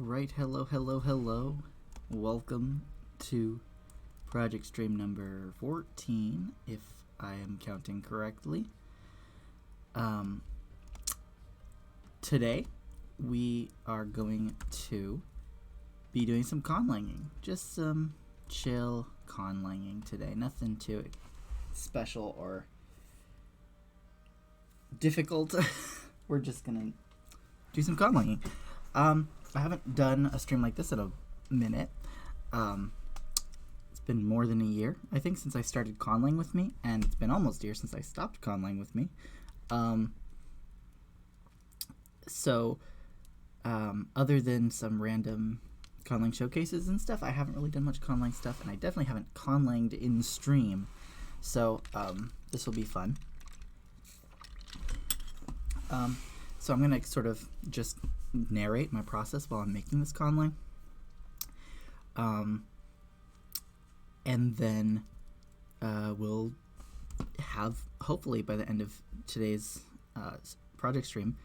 Alright, hello. Welcome to project stream number 14, if I am counting correctly. Today, we are going to be doing some conlanging. Just some chill conlanging today. Nothing too special or difficult. We're just gonna do some conlanging. I haven't done a stream like this in a minute. It's been more than a year, I think, since I started conlang with me, and it's been almost a year since I stopped conlang with me. Other than some random conlang showcases and stuff, I haven't really done much conlang stuff, and I definitely haven't conlanged in stream. So this will be fun. So I'm gonna sort of just narrate my process while I'm making this conlang. And then we'll have, hopefully by the end of today's project stream,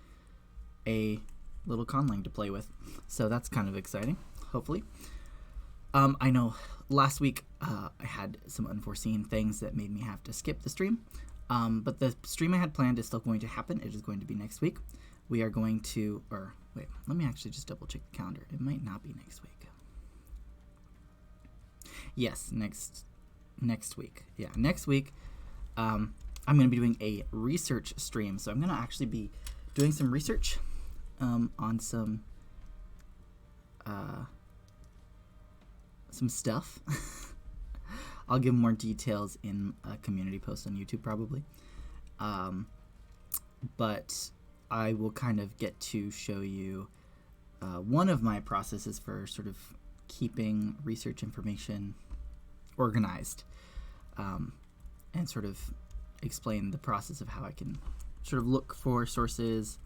a little conlang to play with. So that's kind of exciting, hopefully. I know last week I had some unforeseen things that made me have to skip the stream. But the stream I had planned is still going to happen. It is going to be next week. We are going to, or wait, let me actually just double check the calendar. It might not be next week. Yes, next week. Yeah, next week I'm going to be doing a research stream. So I'm going to actually be doing some research on some stuff. I'll give more details in a community post on YouTube probably. But I will kind of get to show you one of my processes for sort of keeping research information organized, and sort of explain the process of how I can sort of look for sources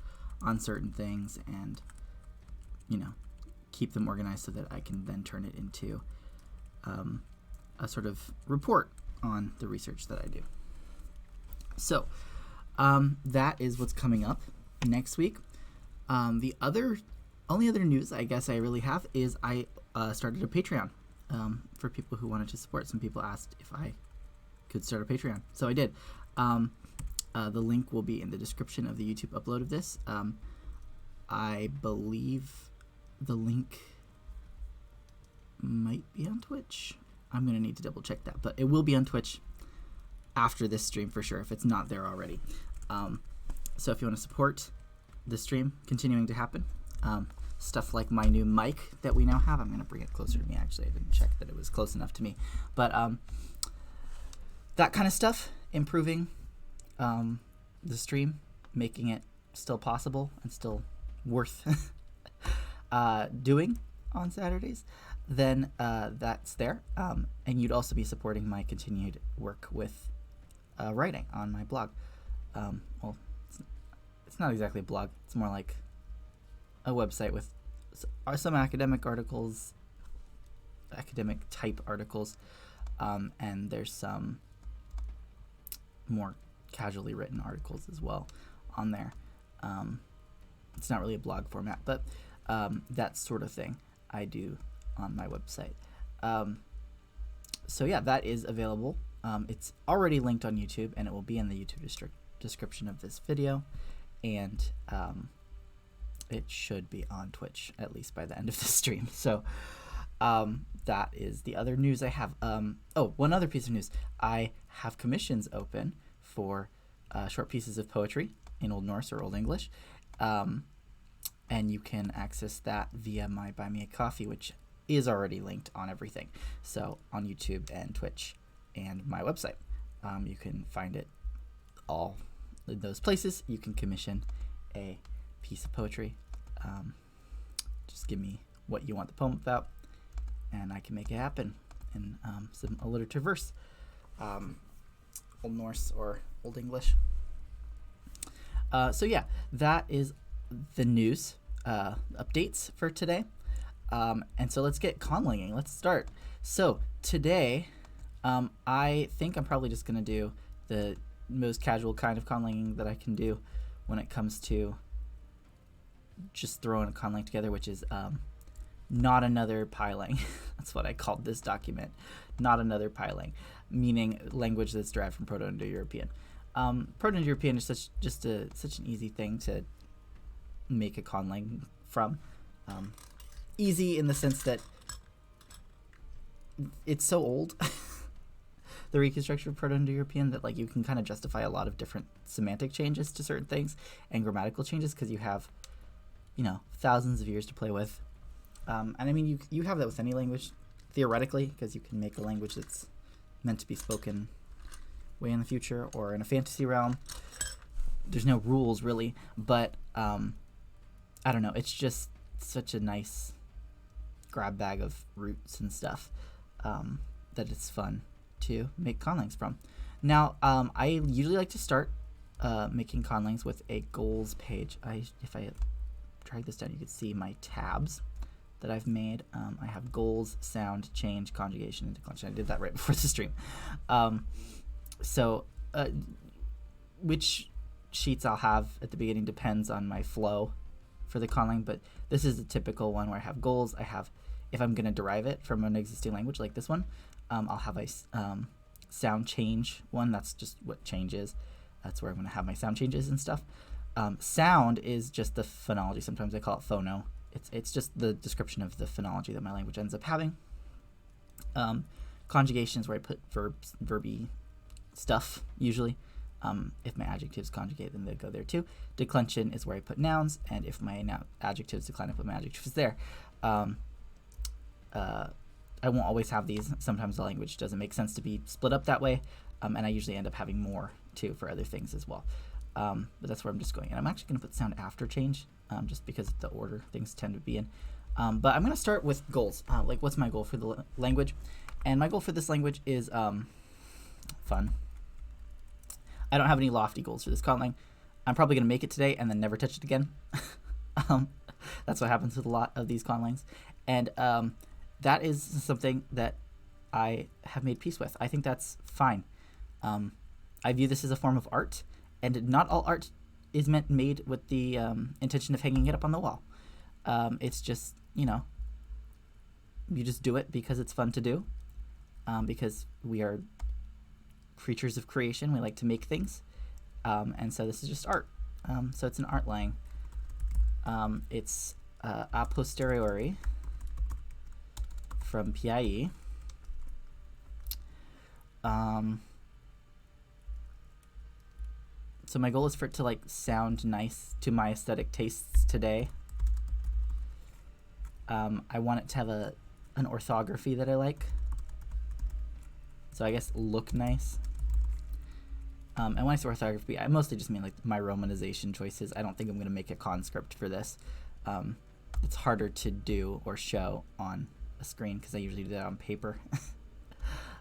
on certain things and, you know, keep them organized so that I can then turn it into a sort of report on the research that I do. So that is what's coming up next week. The only other news I guess I really have is I started a Patreon for people who wanted to support. Some people asked if I could start a Patreon, so I did. The link will be in the description of the YouTube upload of this. I believe the link might be on Twitch. I'm going to need to double check that, but it will be on Twitch after this stream for sure if it's not there already. So if you want to support the stream continuing to happen, stuff like my new mic that we now have, I'm going to bring it closer to me actually. I didn't check that it was close enough to me. But that kind of stuff, improving the stream, making it still possible and still worth doing on Saturdays, then that's there. And you'd also be supporting my continued work with writing on my blog. Well, it's not exactly a blog. It's more like a website with some academic articles, academic type articles, and there's some more casually written articles as well on there. It's not really a blog format, but that sort of thing I do on my website. So yeah, that is available. It's already linked on YouTube, and it will be in the YouTube description of this video, and it should be on Twitch at least by the end of the stream. So that is the other news I have. One other piece of news. I have commissions open for short pieces of poetry in Old Norse or Old English, and you can access that via my Buy Me a Coffee, which is already linked on everything. So on YouTube and Twitch and my website, you can find it all in those places. You can commission a piece of poetry. Just give me what you want the poem about, and I can make it happen in some alliterative verse, Old Norse or Old English. So yeah, that is the news updates for today. And so let's get conlanging. Let's start. So today, I think I'm probably just going to do the most casual kind of conlanging that I can do when it comes to just throwing a conlang together, which is not another PIElang. That's what I called this document. Not another PIElang, meaning language that's derived from Proto-Indo-European. Proto-Indo-European is such an easy thing to make a conlang from. Easy in the sense that it's so old, the reconstruction of Proto-Indo-European, that like you can kind of justify a lot of different semantic changes to certain things and grammatical changes because you have, thousands of years to play with. And I mean, you have that with any language, theoretically, because you can make a language that's meant to be spoken way in the future or in a fantasy realm. There's no rules, really, but I don't know. It's just such a nice grab bag of roots and stuff that it's fun to make conlangs from. Now, I usually like to start making conlangs with a goals page. If I drag this down, you can see my tabs that I've made. I have goals, sound, change, conjugation, and declension. I did that right before the stream. So which sheets I'll have at the beginning depends on my flow for the conlang, but this is a typical one where I have goals. I have, if I'm going to derive it from an existing language like this one, I'll have a sound change one. That's just what change is. That's where I'm going to have my sound changes and stuff. Sound is just the phonology. Sometimes I call it phono. It's just the description of the phonology that my language ends up having. Conjugation is where I put verbs, verby stuff, usually. If my adjectives conjugate, then they go there too. Declension is where I put nouns, and if my adjectives decline, I put my adjectives there. I won't always have these. Sometimes the language doesn't make sense to be split up that way, and I usually end up having more too for other things as well. But that's where I'm just going. And I'm actually going to put sound after change, just because of the order things tend to be in. But I'm going to start with goals. Like, what's my goal for the language? And my goal for this language is fun. I don't have any lofty goals for this conlang. I'm probably going to make it today and then never touch it again. That's what happens with a lot of these conlangs. And that is something that I have made peace with. I think that's fine. I view this as a form of art, and not all art is made with the intention of hanging it up on the wall. It's just, you just do it because it's fun to do, because we are creatures of creation. We like to make things, and so this is just art. So it's an art lang. It's a posteriori from PIE. So my goal is for it to like sound nice to my aesthetic tastes today. I want it to have an orthography that I like. So I guess look nice. And when I say orthography, I mostly just mean like my romanization choices. I don't think I'm going to make a conscript for this. It's harder to do or show on a screen because I usually do that on paper.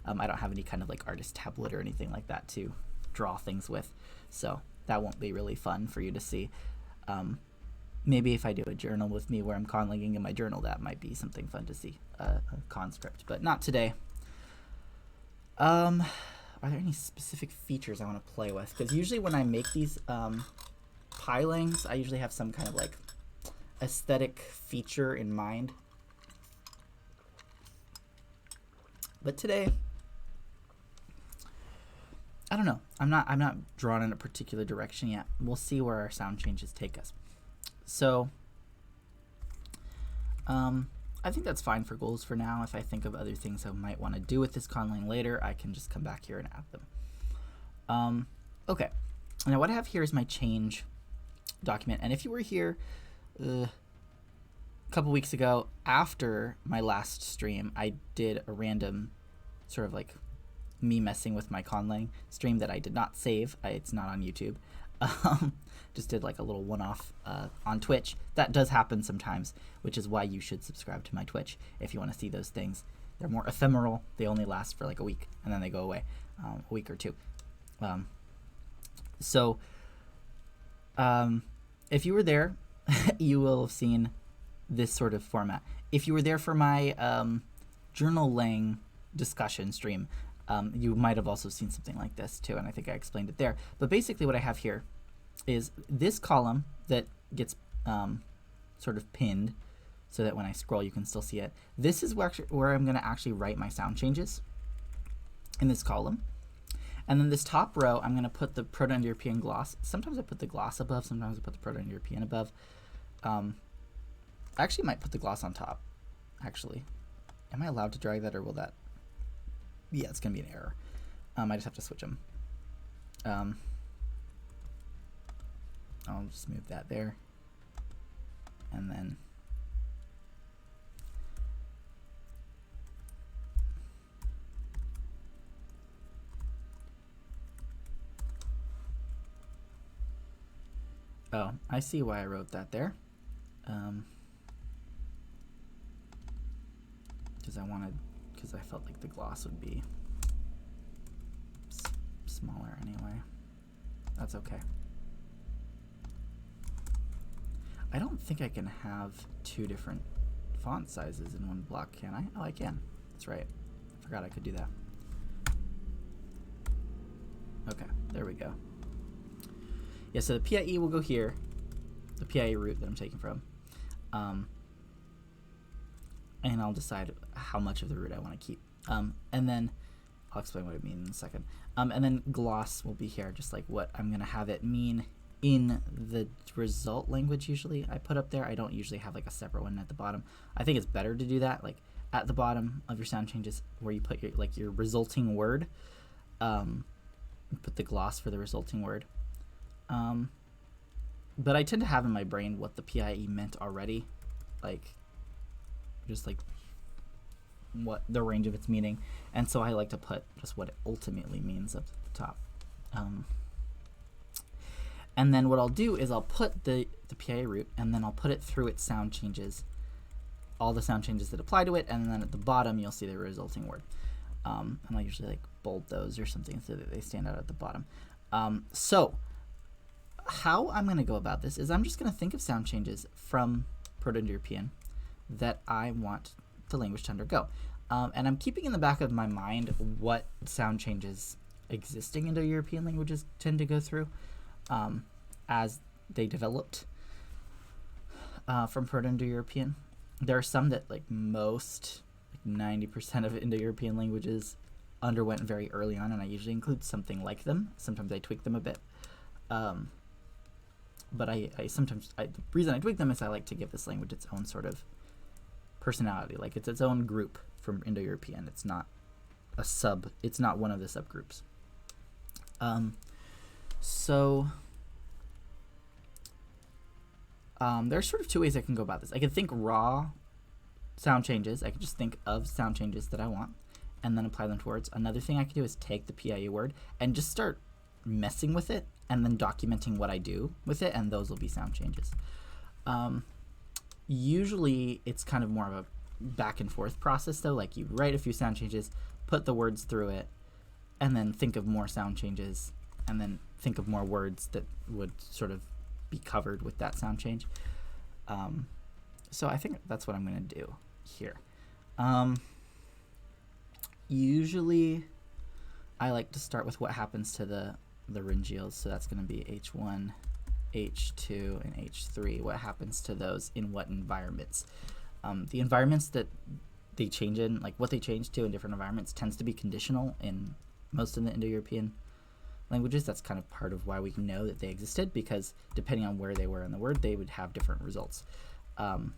I don't have any kind of like artist tablet or anything like that to draw things with. So that won't be really fun for you to see. Maybe if I do a journal with me where I'm conlanging in my journal, that might be something fun to see, a conscript, but not today. Are there any specific features I want to play with? Because usually when I make these PIElangs, I usually have some kind of like aesthetic feature in mind. But today, I don't know. I'm not drawn in a particular direction yet. We'll see where our sound changes take us. So, I think that's fine for goals for now. If I think of other things I might want to do with this conlang later, I can just come back here and add them. Okay. Now what I have here is my change document. And if you were here a couple weeks ago, after my last stream, I did a random sort of like me messing with my conlang stream that I did not save. It's not on YouTube. Just did like a little one-off on Twitch. That does happen sometimes, which is why you should subscribe to my Twitch if you want to see those things. They're more ephemeral. They only last for like a week, and then they go away, a week or two. If you were there, you will have seen this sort of format. If you were there for my journaling discussion stream, you might have also seen something like this too, and I think I explained it there. But basically what I have here is this column that gets sort of pinned so that when I scroll you can still see it. This is where I'm going to actually write my sound changes in this column. And then this top row, I'm going to put the Proto-Indo-European gloss. Sometimes I put the gloss above, sometimes I put the Proto-Indo-European above. I actually might put the gloss on top, actually. Am I allowed to drag that, or will that? Yeah, it's going to be an error. I just have to switch them. I'll just move that there. And then oh, I see why I wrote that there. Because I felt like the gloss would be smaller anyway. That's okay. I don't think I can have two different font sizes in one block, can I? Oh, I can. That's right. I forgot I could do that. Okay, there we go. Yeah, so the PIE will go here, the PIE root that I'm taking from. And I'll decide how much of the root I want to keep. And then I'll explain what it means in a second. And then gloss will be here, just like what I'm going to have it mean in the result language. Usually I put up there. I don't usually have like a separate one at the bottom. I think it's better to do that, like at the bottom of your sound changes where you put your resulting word. Put the gloss for the resulting word. But I tend to have in my brain what the PIE meant already, like just like what the range of its meaning, and so I like to put just what it ultimately means up at the top. And then what I'll do is I'll put the PIE root, and then I'll put it through its sound changes, all the sound changes that apply to it, and then at the bottom you'll see the resulting word. And I'll usually like bold those or something so that they stand out at the bottom. So how I'm going to go about this is I'm just going to think of sound changes from Proto-Indo-European that I want the language to undergo. And I'm keeping in the back of my mind what sound changes existing Indo-European languages tend to go through as they developed from Proto-Indo-European. There are some that like most, like 90% of Indo-European languages underwent very early on, and I usually include something like them. Sometimes I tweak them a bit. But the reason I tweak them is I like to give this language its own sort of personality, like it's its own group from Indo-European. It's not it's not one of the subgroups. There's sort of two ways I can go about this. I can think raw sound changes. I can just think of sound changes that I want and then apply them to words. Another thing I can do is take the PIE word and just start messing with it and then documenting what I do with it, and those will be sound changes. Usually it's kind of more of a back and forth process though, like you write a few sound changes, put the words through it, and then think of more sound changes, and then think of more words that would sort of be covered with that sound change. So I think that's what I'm going to do here. Usually I like to start with what happens to the laryngeals, so that's going to be H1, H2, and H3. What happens to those in what environments? The environments that they change in, like what they change to in different environments, tends to be conditional in most of the Indo-European languages. That's kind of part of why we know that they existed, because depending on where they were in the word, they would have different results in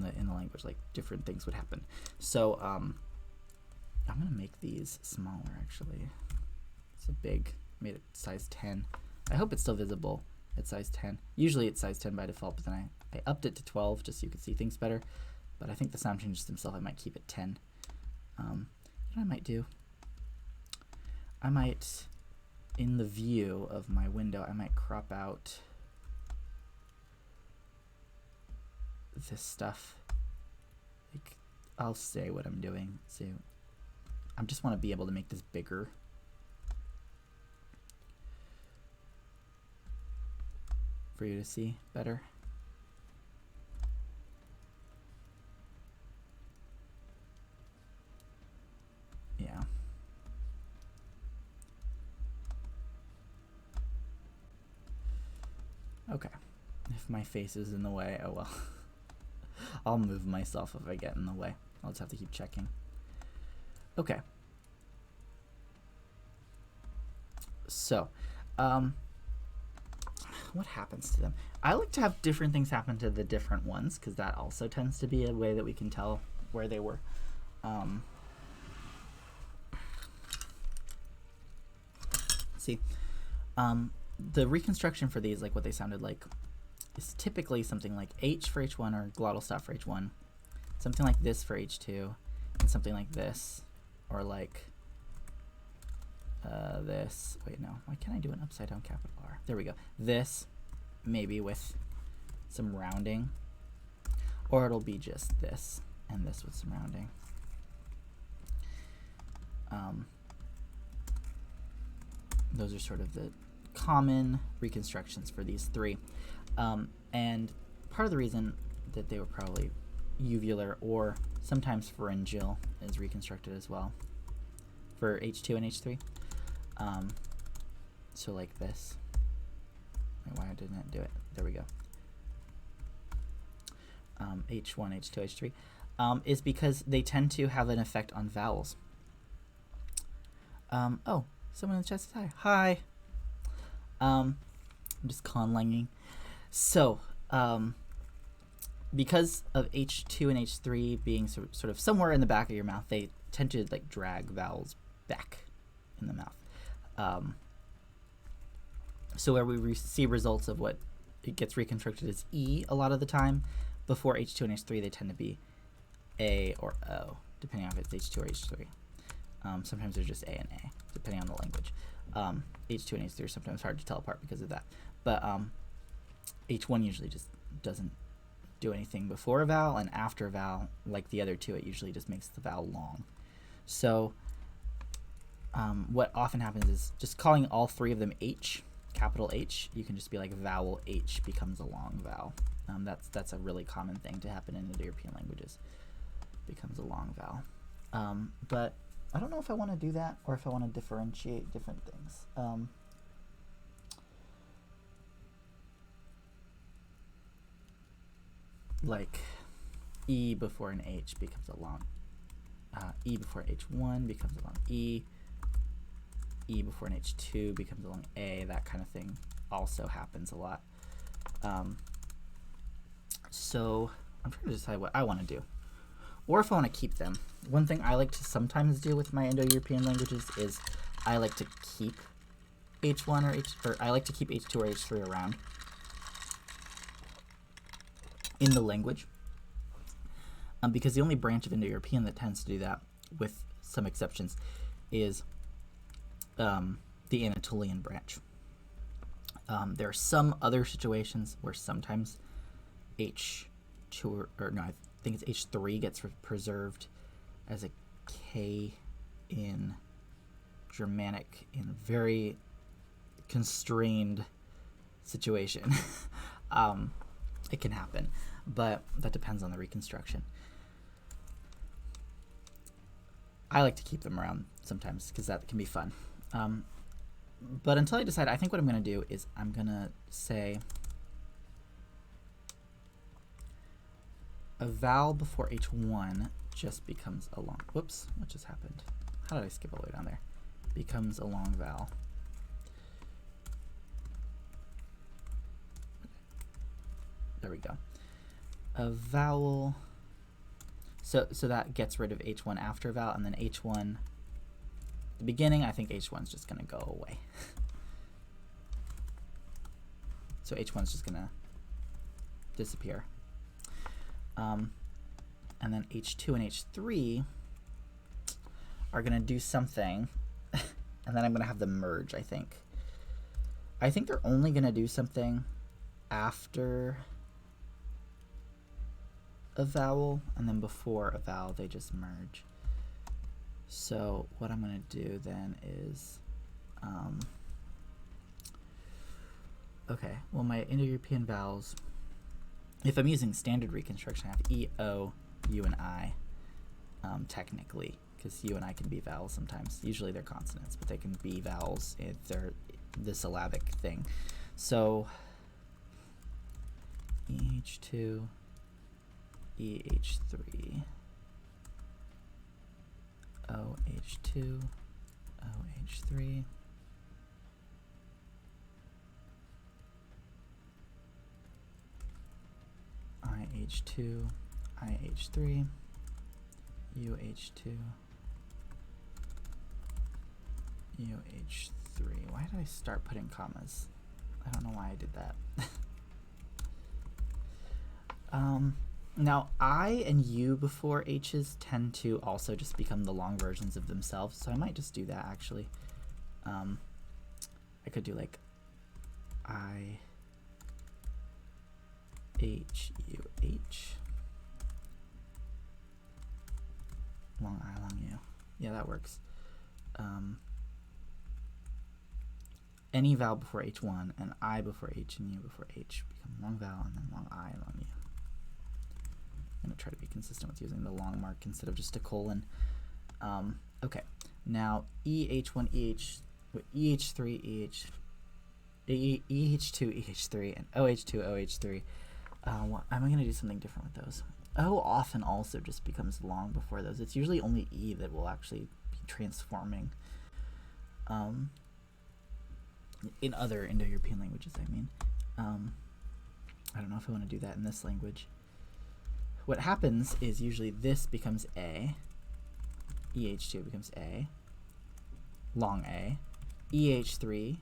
the language, like different things would happen. So I'm going to make these smaller actually. It's a big, made it size 10. I hope it's still visible at size 10. Usually it's size 10 by default, but then I upped it to 12 just so you could see things better. But I think the sound changes themselves, I might keep it 10. You know what I might do? I might, in the view of my window, I might crop out this stuff. Like, I'll say what I'm doing. So I just want to be able to make this bigger. For you to see better. Yeah. Okay. If my face is in the way, oh well. I'll move myself if I get in the way. I'll just have to keep checking. Okay. So, what happens to them? I like to have different things happen to the different ones, because that also tends to be a way that we can tell where they were. See, the reconstruction for these, like what they sounded like, is typically something like H for H1 or glottal stop for H1, something like this for H2, and something like this, or like this. Wait, no. Why can't I do an upside down capital R? There we go. This, maybe with some rounding, or it'll be just this and this with some rounding. Those are sort of the common reconstructions for these three. And part of the reason that they were probably uvular or sometimes pharyngeal is reconstructed as well for H2 and H3. So like this. Why didn't it do it? There we go. H1, H2, H3 is because they tend to have an effect on vowels. Oh, someone in the chat says hi. Hi. I'm just conlanging. So, because of H2 and H3 being sort of somewhere in the back of your mouth, they tend to like drag vowels back in the mouth. So where we see results of what it gets reconstructed as E a lot of the time, before H2 and H3 they tend to be A or O, depending on if it's H2 or H3. Sometimes they're just A and A, depending on the language. H2 and H3 are sometimes hard to tell apart because of that. But H1 usually just doesn't do anything before a vowel, and after a vowel, like the other two, it usually just makes the vowel long. So what often happens is just calling all three of them H, capital H, you can just be like vowel H becomes a long vowel. That's a really common thing to happen in Indo-European languages. Becomes a long vowel. But I don't know if I want to do that or if I want to differentiate different things. Like E before an H becomes a long E before H1 becomes a long E. E before an H2 becomes a long A. That kind of thing also happens a lot. So I'm trying to decide what I want to do, or if I want to keep them. One thing I like to sometimes do with my Indo-European languages is I like to keep H1 or I like to keep H2 or H3 around in the language, because the only branch of Indo-European that tends to do that, with some exceptions, is the Anatolian branch. There are some other situations where sometimes H2 or no, I think it's H3 gets preserved as a K in Germanic in a very constrained situation. It can happen, but that depends on the reconstruction. I like to keep them around sometimes because that can be fun. But until I decide, I think what I'm going to do is I'm going to say a vowel before H1 just becomes a long, whoops, what just happened? How did I skip all the way down there? Becomes a long vowel. There we go. A vowel, so that gets rid of H1 after a vowel, and then H1, the beginning, I think H1's just going to go away. So H1's just going to disappear. And then H2 and H3 are going to do something, and then I'm going to have them merge, I think. I think they're only going to do something after a vowel, and then before a vowel they just merge. So what I'm going to do then is, okay, well, my Indo-European vowels, if I'm using standard reconstruction, I have E, O, U, and I, technically, because U and I can be vowels sometimes. Usually they're consonants, but they can be vowels if they're the syllabic thing. So H2, EH3, OH2, OH3, IH2, IH3, UH2, UH3. Why did I start putting commas? I don't know why I did that. Now I and U before H's tend to also just become the long versions of themselves, so I might just do that actually. I could do like I, H, U, H, long I, long U. Yeah, that works. Any vowel before H1 and I before H and U before H become long vowel and then long I and long U. I'm going to try to be consistent with using the long mark instead of just a colon. Okay, now EH1, EH3, EH2, EH3, and OH2, OH3. Am I going to do something different with those? O often also just becomes long before those. It's usually only E that will actually be transforming. In other Indo-European languages, I mean. I don't know if I want to do that in this language. What happens is usually this becomes A, EH2 becomes A, long A, EH3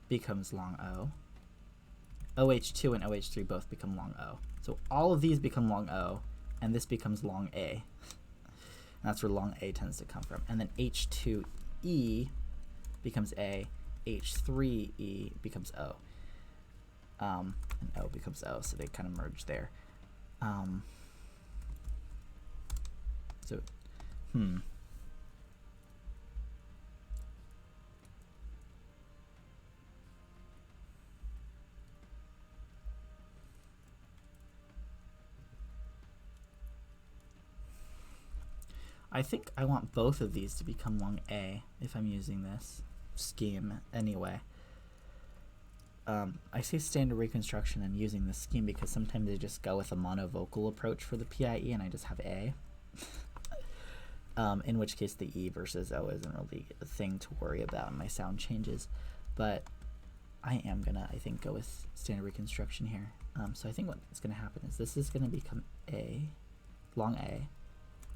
becomes long O, OH2 and OH3 both become long O. So all of these become long O, and this becomes long A. That's where long A tends to come from. And then H2E becomes A, H3E becomes O. And O becomes O, so they kind of merge there. I think I want both of these to become long A if I'm using this scheme anyway. I say standard reconstruction and using this scheme because sometimes they just go with a monovocal approach for the PIE and I just have A. In which case the E versus O isn't really a thing to worry about in my sound changes. But I am gonna, I think, go with standard reconstruction here. So I think what's gonna happen is this is gonna become A, long A.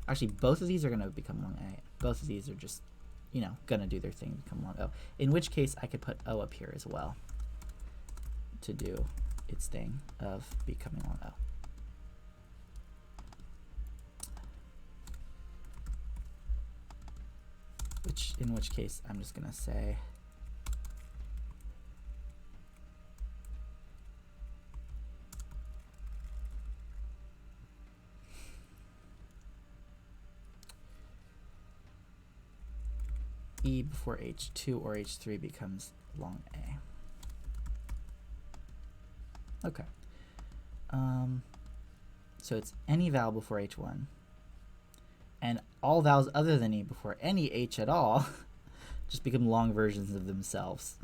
Actually, both of these are gonna become long A. Both of these are just, you know, gonna do their thing, become long O. In which case I could put O up here as well to do its thing of becoming long O. In which case I'm just gonna say E before H2 or H3 becomes long A. Okay. So it's any vowel before H1 and all vowels other than E before any H at all just become long versions of themselves.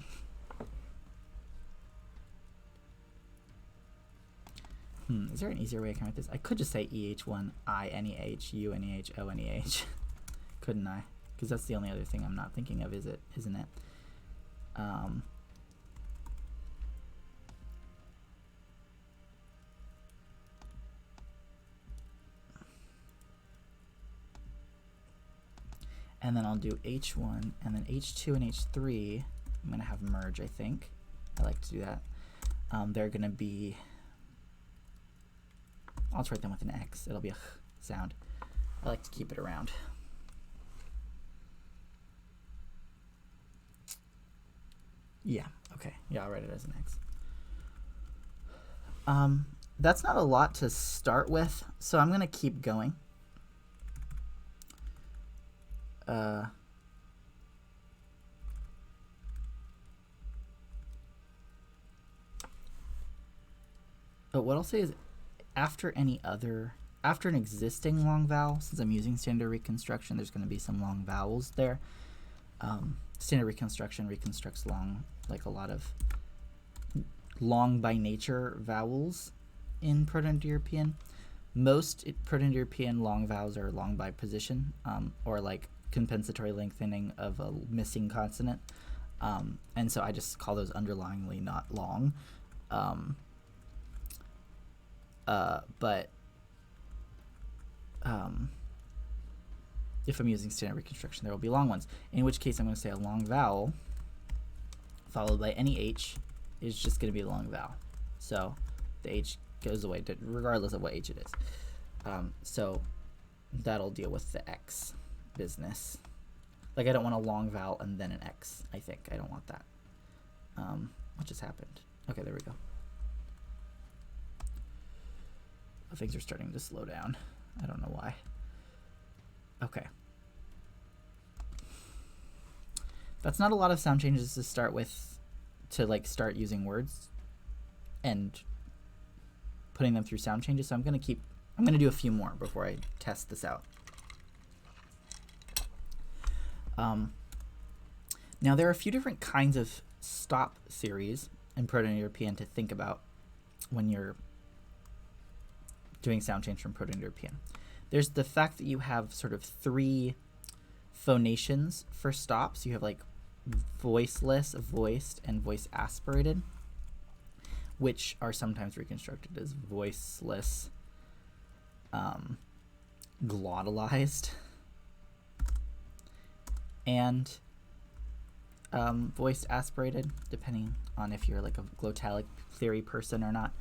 Is there an easier way I can write this? I could just say EH1, I, any H, U, any H, O, any H. Couldn't I? Because that's the only other thing I'm not thinking of, isn't it? And then I'll do H1, and then H2 and H3, I'm going to have merge, I think. I like to do that. They're going to be, I'll just write them with an X. It'll be a sound. I like to keep it around. Yeah, okay. Yeah, I'll write it as an X. That's not a lot to start with, so I'm going to keep going. But what I'll say is after an existing long vowel, since I'm using standard reconstruction, there's going to be some long vowels there. Standard reconstruction reconstructs long, like a lot of long by nature vowels in Proto-Indo-European. Most Proto-Indo-European long vowels are long by position, or like compensatory lengthening of a missing consonant. And so I just call those underlyingly not long. But if I'm using standard reconstruction, there will be long ones, in which case I'm going to say a long vowel followed by any H is just going to be a long vowel. So the H goes away regardless of what H it is. So that'll deal with the X business. Like, I don't want a long vowel and then an X, I think. I don't want that. What just happened? Okay, there we go. Things are starting to slow down. I don't know why. Okay. That's not a lot of sound changes to start with, to like start using words and putting them through sound changes. So I'm going to do a few more before I test this out. Now there are a few different kinds of stop series in Proto-Indo-European to think about when you're doing sound change from Proto-Indo-European. There's the fact that you have sort of 3 phonations for stops. You have like voiceless, voiced, and voice aspirated, which are sometimes reconstructed as voiceless, glottalized, and voiced aspirated, depending on if you're like a glottalic theory person or not,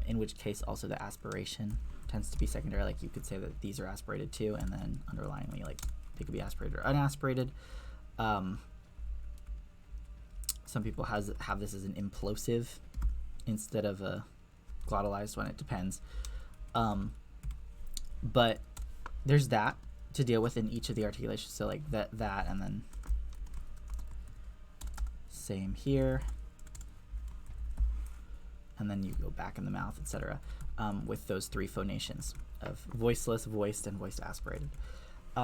in which case also the aspiration tends to be secondary. Like, you could say that these are aspirated too, and then underlyingly, like, they could be aspirated or unaspirated. Some people have this as an implosive instead of a glottalized one. It depends. But there's that to deal with in each of the articulations. So like that, and then same here. And then you go back in the mouth, etc. With those 3 phonations of voiceless, voiced, and voiced aspirated.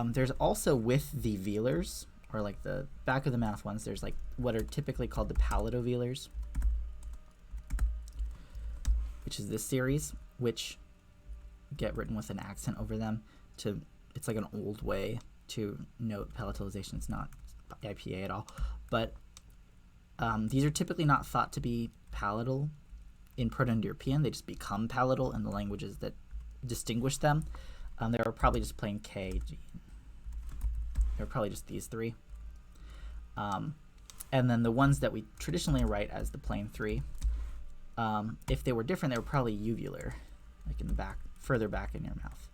There's also with the velars, or like the back of the mouth ones, there's like what are typically called the palatovelars, which is this series, which get written with an accent over them. It's like an old way to note palatalization. It's not IPA at all. But these are typically not thought to be palatal in Proto-Indo-European. They just become palatal in the languages that distinguish them. They were probably just plain K, G. They were probably just these 3. And then the ones that we traditionally write as the plain 3, if they were different, they were probably uvular, like in the back, further back in your mouth.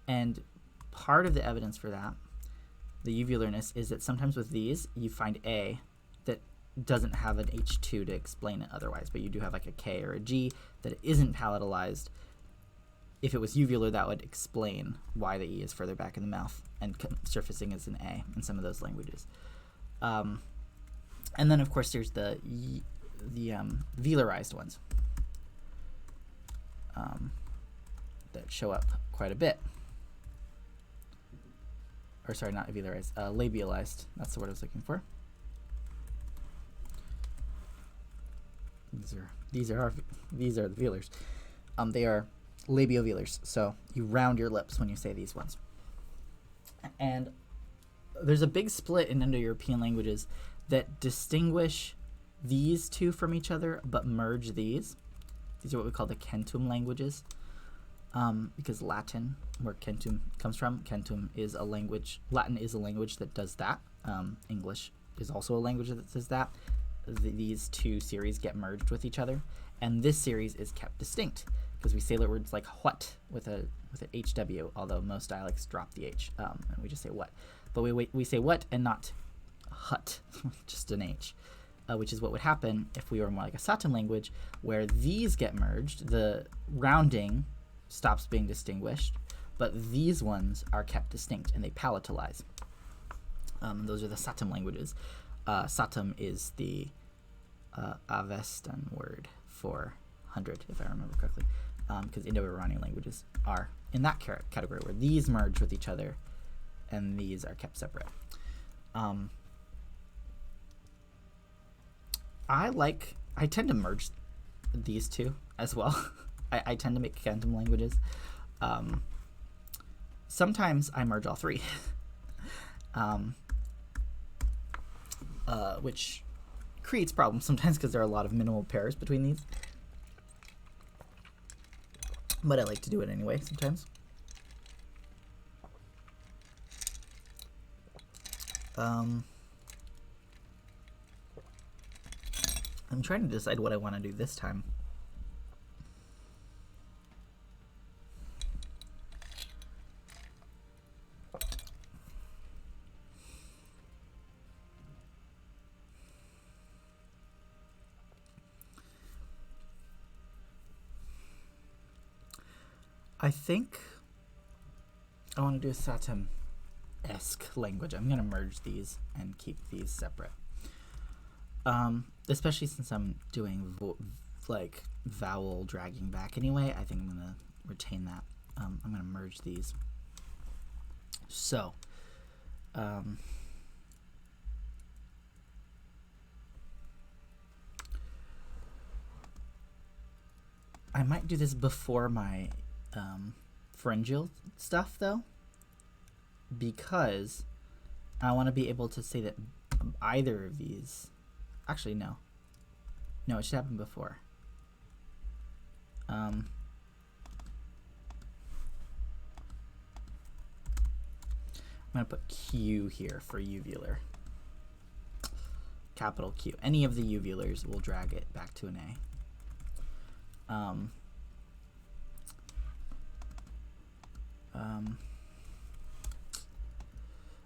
And part of the evidence for that, the uvularness, is that sometimes with these, you find A that doesn't have an H2 to explain it otherwise, but you do have like a K or a G that isn't palatalized. If it was uvular, that would explain why the E is further back in the mouth and surfacing as an A in some of those languages. And then, of course, there's the velarized ones that show up quite a bit. Or sorry, not velarized, labialized. That's the word I was looking for. These are the velars. They are labiovelars, so you round your lips when you say these ones. And there's a big split in Indo-European languages that distinguish these 2 from each other, but merge these. These are what we call the centum languages, because Latin, where centum comes from, centum is a language. Latin is a language that does that. English is also a language that does that. These 2 series get merged with each other, and this series is kept distinct because we say words like what with an HW, although most dialects drop the H, and we just say what. But we say what and not hut, just an H, which is what would happen if we were more like a Satem language, where these get merged. The rounding stops being distinguished, but these ones are kept distinct and they palatalize. Those are the Satem languages. Satem is the Avestan word for 100, if I remember correctly, because Indo-Iranian languages are in that category where these merge with each other and these are kept separate. I tend to merge these two as well. I tend to make quantum languages. Sometimes I merge all three, which creates problems sometimes because there are a lot of minimal pairs between these. But I like to do it anyway sometimes. I'm trying to decide what I want to do this time. I think I want to do a Satem-esque language. I'm going to merge these and keep these separate. Especially since I'm doing like vowel dragging back anyway, I think I'm going to retain that. I'm going to merge these. So, I might do this before my pharyngeal stuff though, because I want to be able to say that either of these, actually no, it should happen before. I'm going to put Q here for uvular. Capital Q. Any of the uvulars will drag it back to an A.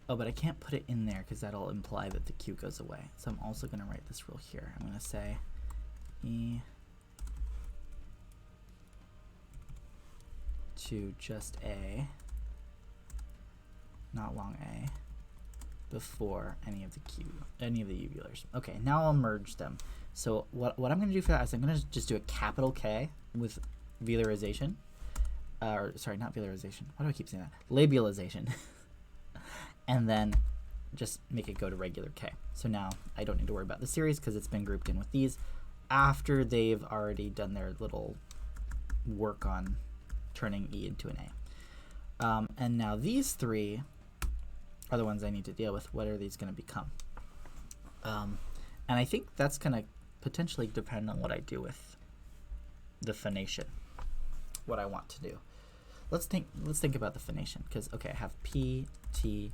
Oh, but I can't put it in there because that'll imply that the Q goes away. So I'm also going to write this rule here. I'm going to say E to just A, not long A, before any of the uvulars. Okay, now I'll merge them. So what I'm going to do for that is I'm going to just do a capital K with velarization. Sorry, not velarization. Why do I keep saying that? Labialization. And then just make it go to regular K. So now I don't need to worry about the series because it's been grouped in with these after they've already done their little work on turning E into an A. And now these three are the ones I need to deal with. What are these going to become? And I think that's going to potentially depend on what I do with the phonation, what I want to do. Let's think about the phonation, because okay, I have P, T,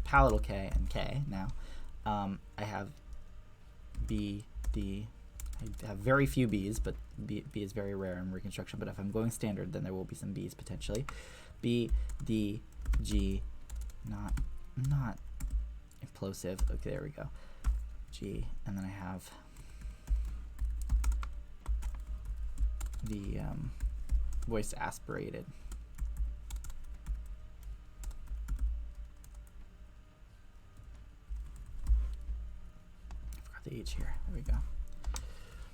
palatal K, and K now. I have B, D. I have very few B's, but B is very rare in reconstruction. But if I'm going standard, then there will be some B's potentially. B, D, G, not implosive. Okay, there we go. G, and then I have the voice aspirated. I forgot the H here. There we go.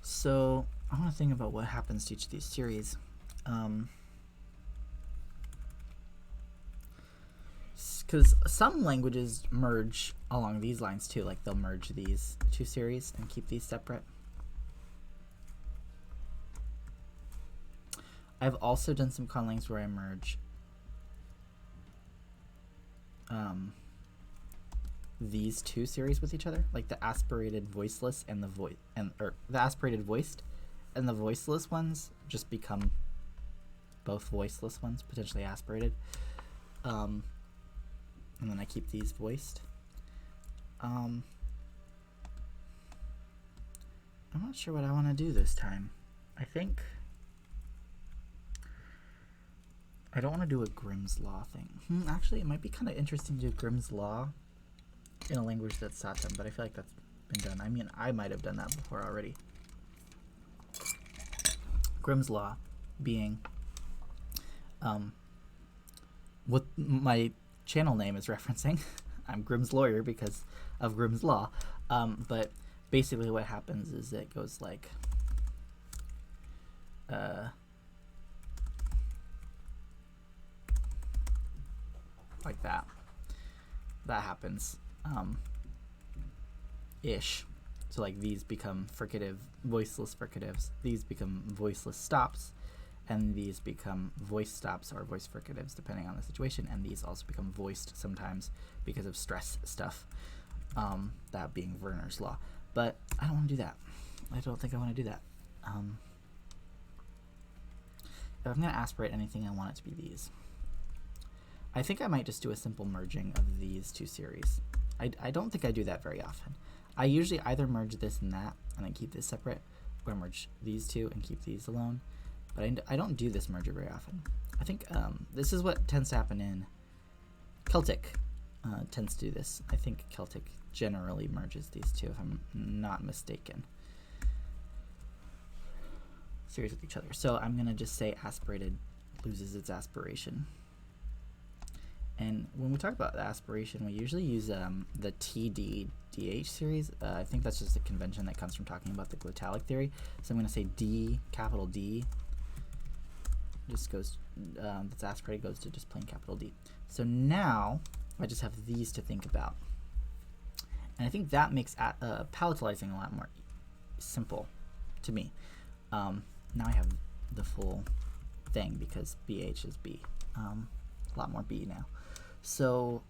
So I want to think about what happens to each of these series. Because some languages merge along these lines too, like they'll merge these two series and keep these separate. I've also done some conlangs where I merge these two series with each other, like the aspirated voiceless and the the aspirated voiced and the voiceless ones just become both voiceless ones, potentially aspirated. And then I keep these voiced. I'm not sure what I want to do this time. I think I don't want to do a Grimm's Law thing. Actually, it might be kind of interesting to do Grimm's Law in a language that's Satem, but I feel like that's been done. I mean, I might have done that before already. Grimm's Law being what my channel name is referencing. I'm Grimm's Lawyer because of Grimm's Law. But basically what happens is it goes like that. That happens ish. So like these become fricative, voiceless fricatives. These become voiceless stops. And these become voice stops or voice fricatives depending on the situation. And these also become voiced sometimes because of stress stuff. That being Werner's law. But I don't want to do that. I don't think I want to do that. If I'm going to aspirate anything, I want it to be these. I think I might just do a simple merging of these two series. I don't think I do that very often. I usually either merge this and that and then keep this separate, or merge these two and keep these alone. But I don't do this merger very often. I think this is what tends to happen in Celtic. Tends to do this. I think Celtic generally merges these two, if I'm not mistaken. Series with each other. So I'm going to just say aspirated loses its aspiration. And when we talk about the aspiration, we usually use the TD-DH series. I think that's just a convention that comes from talking about the glottalic theory. So I'm going to say D, capital D, just goes, that's aspirated, goes to just plain capital D. So now I just have these to think about. And I think that makes palatalizing a lot more simple to me. Now I have the full thing because BH is B. A lot more B now. So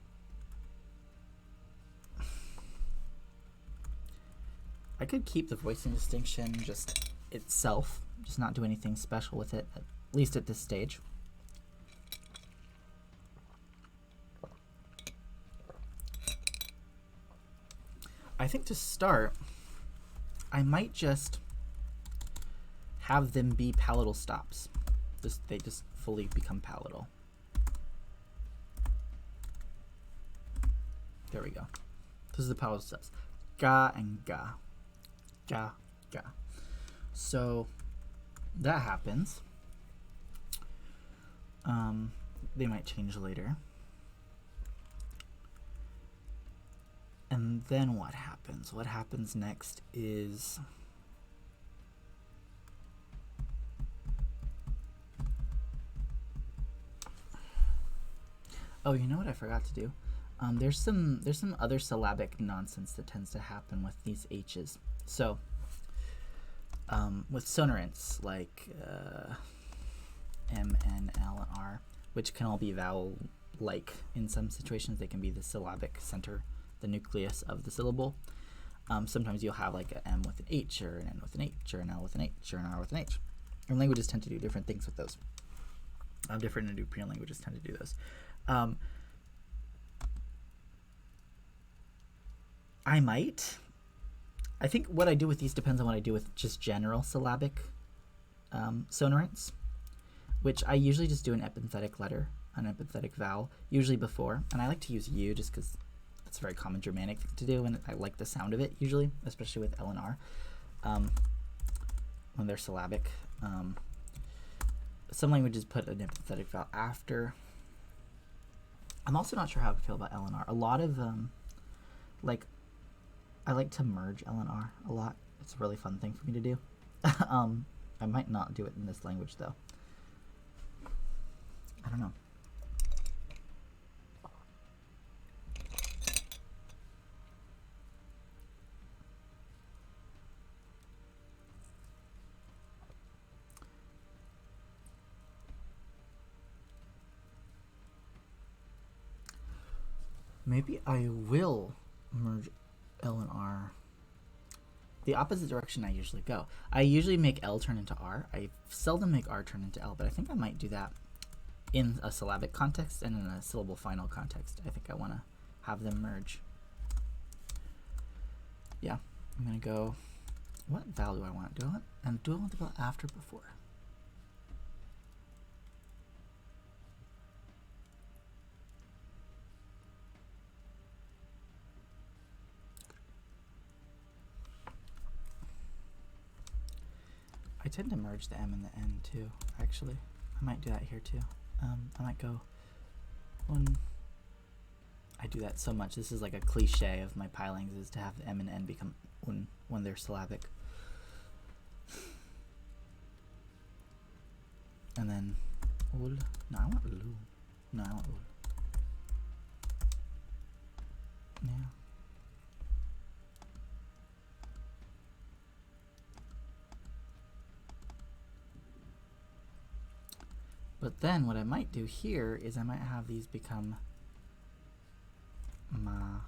I could keep the voicing distinction just itself, just not do anything special with it, at least at this stage. I think to start, I might just have them be palatal stops. They just fully become palatal. There we go. This is the palatal stops. Ga and ga. Ga, ga. So that happens. They might change later. And then what happens? What happens next is oh, you know what I forgot to do? There's some other syllabic nonsense that tends to happen with these H's. So with sonorants like M, N, L, and R, which can all be vowel-like in some situations, they can be the syllabic center, the nucleus of the syllable. Sometimes you'll have like an M with an H, or an N with an H, or an L with an H, or an R with an H. And languages tend to do different things with those. Different Indo-European languages tend to do those. I think what I do with these depends on what I do with just general syllabic sonorants, which I usually just do an epenthetic letter, an epenthetic vowel, usually before. And I like to use U just because it's a very common Germanic thing to do, and I like the sound of it usually, especially with L and R, when they're syllabic. Some languages put an epenthetic vowel after. I'm also not sure how I feel about L and R. A lot of, like, I like to merge L and R a lot. It's a really fun thing for me to do. I might not do it in this language, though. I don't know. Maybe I will merge L and R the opposite direction I usually go. I usually make L turn into R. I seldom make R turn into L, but I think I might do that in a syllabic context and in a syllable final context. I think I want to have them merge. Yeah, I'm going to go, what vowel do I want? Do I want to go after or before? I tend to merge the M and the N too, actually. I might do that here too. I might go one. I do that so much. This is like a cliche of my PIElangs, is to have the M and N become un when they're syllabic. And then ul. No, I want lu. No, I want ul. Yeah. But then what I might do here is I might have these become ma,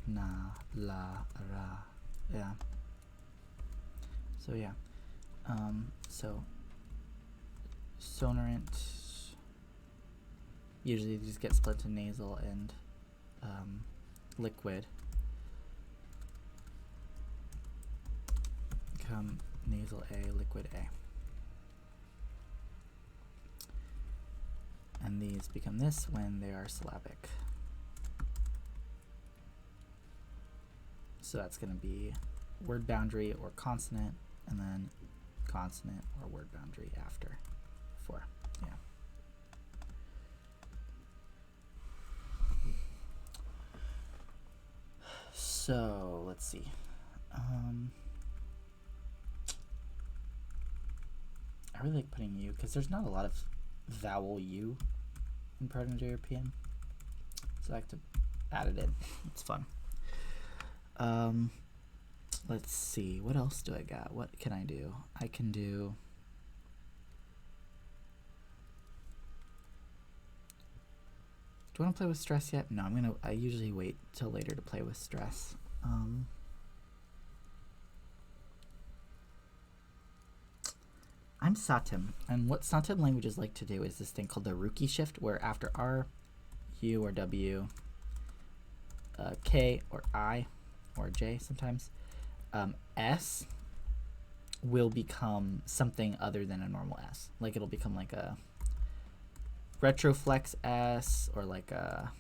na, la, ra. Yeah. So yeah. So sonorant usually just get split to nasal and liquid. Become nasal A, liquid A. And these become this when they are syllabic. So that's going to be word boundary or consonant, and then consonant or word boundary after 4. Yeah. So let's see. I really like putting U because there's not a lot of vowel U in Proto-Indo-European, so I like to add it in. It's fun. Let's see, what else do I got? What can I do? I can do I want to play with stress yet? No, I usually wait till later to play with stress. I'm Satem, and what Satem languages like to do is this thing called the Rookie shift, where after R, U or W, K or I or J sometimes, S will become something other than a normal S. Like it'll become like a retroflex S, or like a,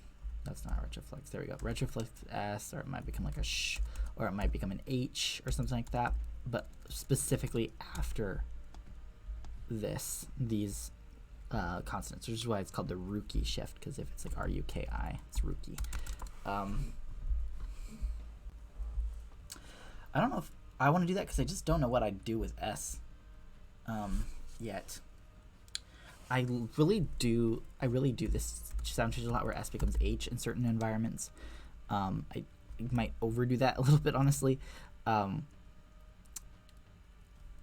that's not retroflex, there we go, retroflex S, or it might become like a sh, or it might become an H or something like that, but specifically after these consonants, which is why it's called the Rookie shift, because if it's like R-U-K-I, it's Rookie. I don't know if I want to do that because I just don't know what I'd do with S yet. I really do this sound change a lot where S becomes H in certain environments. I might overdo that a little bit, honestly.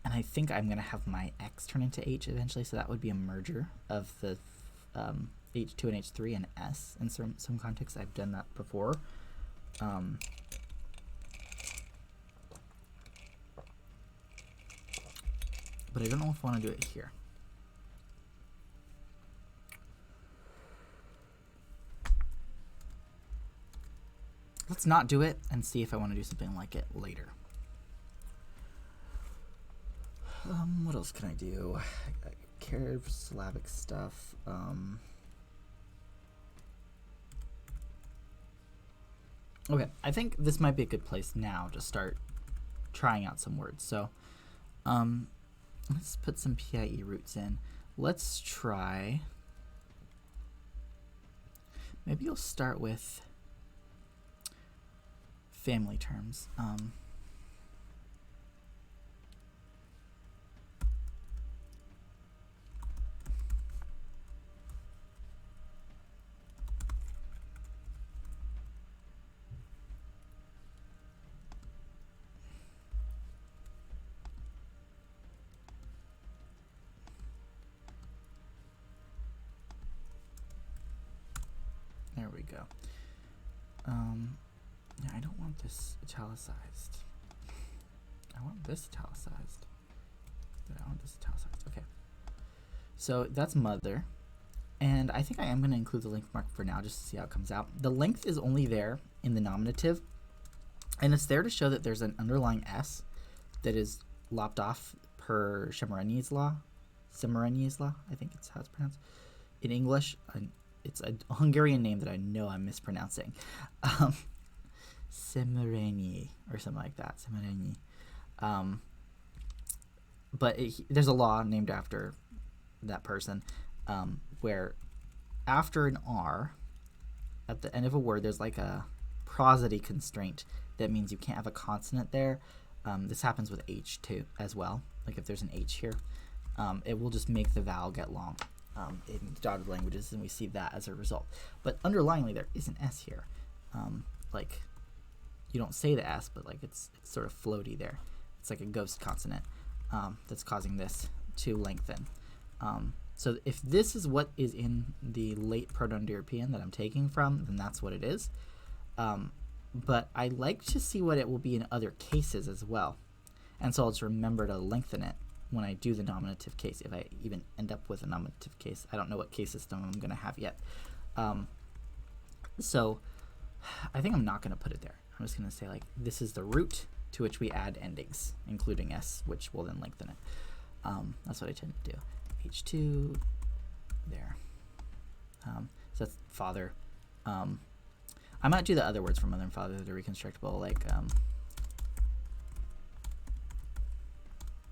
And I think I'm going to have my X turn into H eventually, so that would be a merger of the H2 and H3 and S in some contexts. I've done that before. But I don't know if I want to do it here. Let's not do it and see if I want to do something like it later. What else can I do? I care for syllabic stuff. Okay, I think this might be a good place now to start trying out some words. So let's put some PIE roots in. Let's try, maybe you'll start with family terms. There we go. Yeah, I don't want this italicized. I want this italicized. I want this italicized. Okay. So that's mother. And I think I am going to include the length mark for now just to see how it comes out. The length is only there in the nominative. And it's there to show that there's an underlying S that is lopped off per Shemerenyi's law. Shemerenyi's law, I think it's how it's pronounced. In English, it's a Hungarian name that I know I'm mispronouncing. Semerenyi or something like that. Semerenyi. But there's a law named after that person where after an R at the end of a word, there's like a prosody constraint that means you can't have a consonant there. This happens with H too as well. Like if there's an H here, it will just make the vowel get long in dotted languages, and we see that as a result. But underlyingly, there is an S here. Like you don't say the S, but like it's sort of floaty there. It's like a ghost consonant that's causing this to lengthen. So if this is what is in the late Proto-Indo-European that I'm taking from, then that's what it is. But I like to see what it will be in other cases as well. And so I'll just remember to lengthen it when I do the nominative case, if I even end up with a nominative case. I don't know what case system I'm going to have yet. So I think I'm not going to put it there. I'm just going to say, like, this is the root to which we add endings, including s, which will then lengthen it. That's what I tend to do. H2, there. So that's father. I might do the other words for mother and father that are reconstructible, like,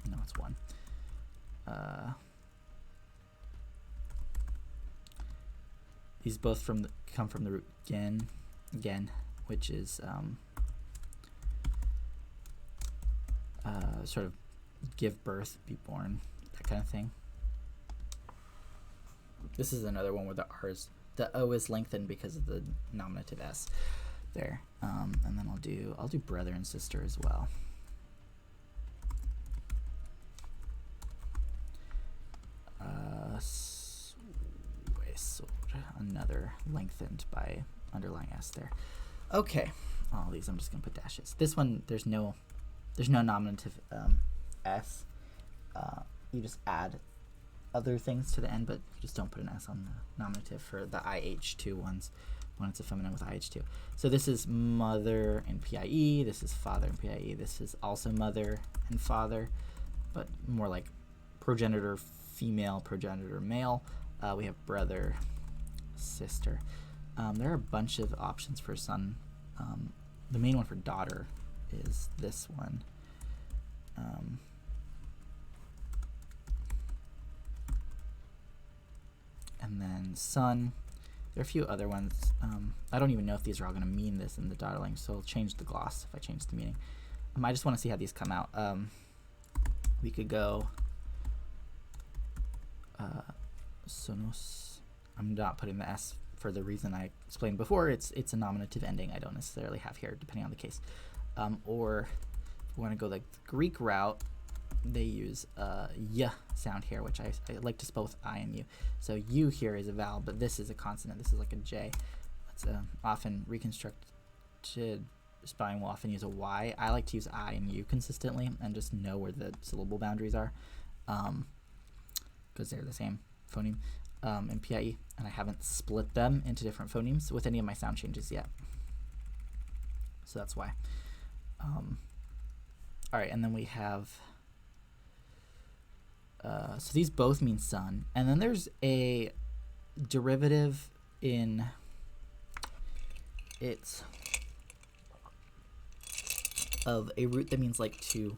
no, it's one. These both come from the root gen, which is sort of give birth, be born, that kind of thing. This is another one where the O is lengthened because of the nominative s there. And then I'll do brother and sister as well. Another lengthened by underlying s there. Okay, all these I'm just gonna put dashes. This one there's no nominative s. You just add other things to the end, but you just don't put an s on the nominative for the IH2 ones when it's a feminine with IH2. So this is mother in PIE, this is father in PIE, this is also mother and father, but more like progenitor female, progenitor male. We have brother, sister. There are a bunch of options for son. The main one for daughter is this one. And then son. There are a few other ones. I don't even know if these are all going to mean this in the daughterling, so I'll change the gloss if I change the meaning. I just want to see how these come out. We could go sonos. I'm not putting the s for the reason I explained before. It's a nominative ending I don't necessarily have here, depending on the case. Or if we want to go the Greek route, they use y sound here, which I like to spell with I and u. So u here is a vowel, but this is a consonant. This is like a j. That's often reconstructed spelling will often use a y. I like to use I and u consistently and just know where the syllable boundaries are, because they're the same phoneme in PIE, and I haven't split them into different phonemes with any of my sound changes yet. So that's why. All right, and then we have, so these both mean son, and then there's a derivative in it's of a root that means like to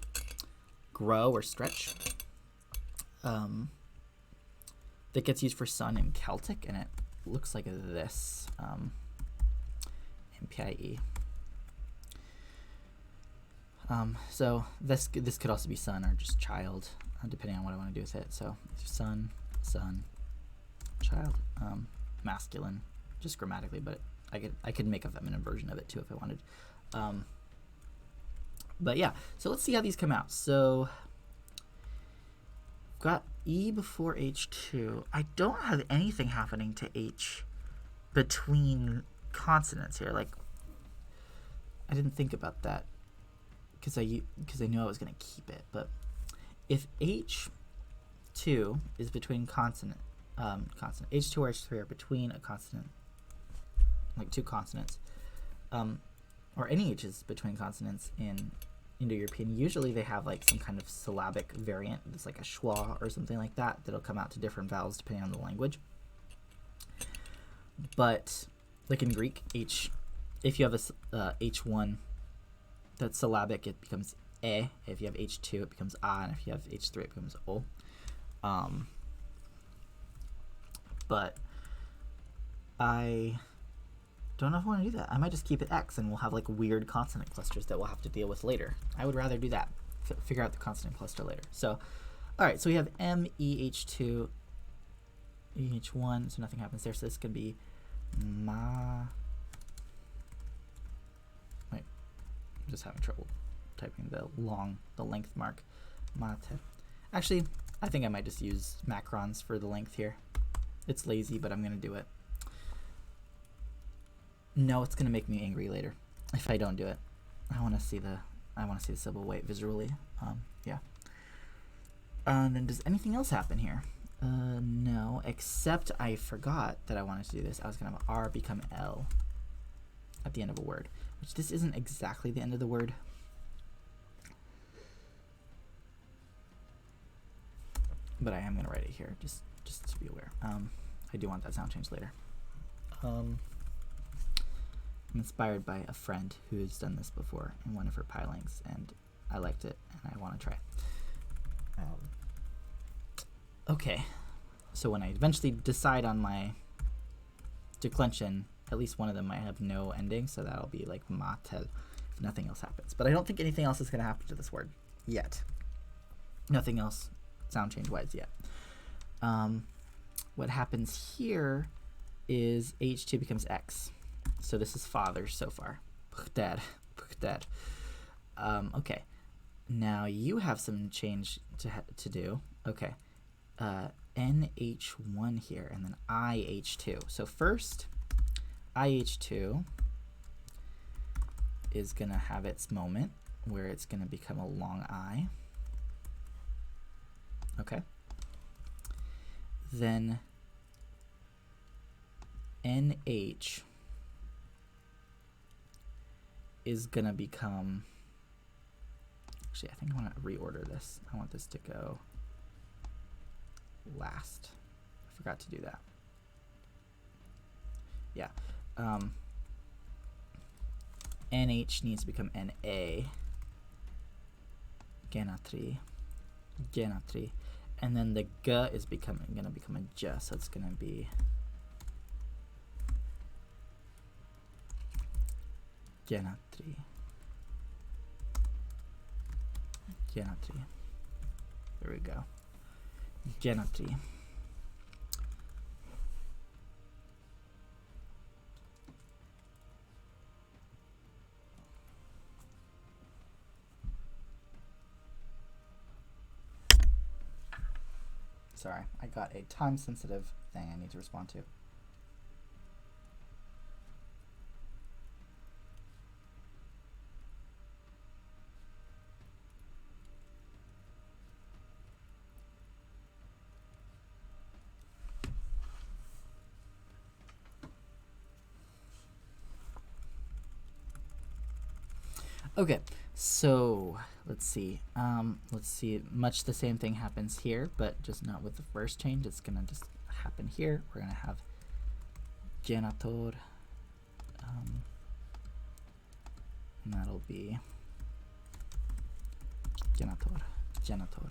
grow or stretch, that gets used for son in Celtic, and it looks like this in PIE. So this could also be son or just child, depending on what I want to do with it. So son, child, masculine, just grammatically, but I could make a feminine version of it too if I wanted. But yeah, so let's see how these come out. So I've got E before H2. I don't have anything happening to H between consonants here. Like, I didn't think about that because I knew I was going to keep it. But if H2 is between consonant, H2 or H3 are between a consonant, like two consonants, or any H is between consonants in Indo-European, usually they have like some kind of syllabic variant. It's like a schwa or something like that that'll come out to different vowels depending on the language. But like in Greek, if you have a H1 that's syllabic, it becomes e. If you have H2, it becomes a, and if you have H3, it becomes o. But I don't know if I want to do that. I might just keep it X, and we'll have like weird consonant clusters that we'll have to deal with later. I would rather do that. Figure out the consonant cluster later. So, all right. So we have M, E, H2, E, H1. So nothing happens there. So this could be ma. Wait, I'm just having trouble typing the length mark. Mate. Actually, I think I might just use macrons for the length here. It's lazy, but I'm gonna do it. No, it's gonna make me angry later if I don't do it. I want to see the syllable weight visually. Yeah. And then does anything else happen here? No, except I forgot that I wanted to do this. I was gonna have R become L at the end of a word, which this isn't exactly the end of the word. But I am gonna write it here, just to be aware. I do want that sound change later. I'm inspired by a friend who's done this before in one of her PIElangs, and I liked it, and I want to try it. Okay, so when I eventually decide on my declension, at least one of them might have no ending, so that'll be like matel if nothing else happens. But I don't think anything else is going to happen to this word yet. Nothing else sound change wise yet. What happens here is H2 becomes X. So this is father so far. Dad. Okay. Now you have some change to do. Okay. NH1 here, and then IH2. So first, IH2 is going to have its moment where it's going to become a long I. Okay. Then NH is going to become, actually, I think I want to reorder this. I want this to go last. I forgot to do that. Yeah. NH needs to become NA. Genatri. And then the G is going to become a J, so it's going to be Genatri. There we go. Genatri. Sorry, I got a time-sensitive thing I need to respond to. Okay, so let's see. Much the same thing happens here, but just not with the first change. It's gonna just happen here. We're gonna have genitor, and that'll be genitor.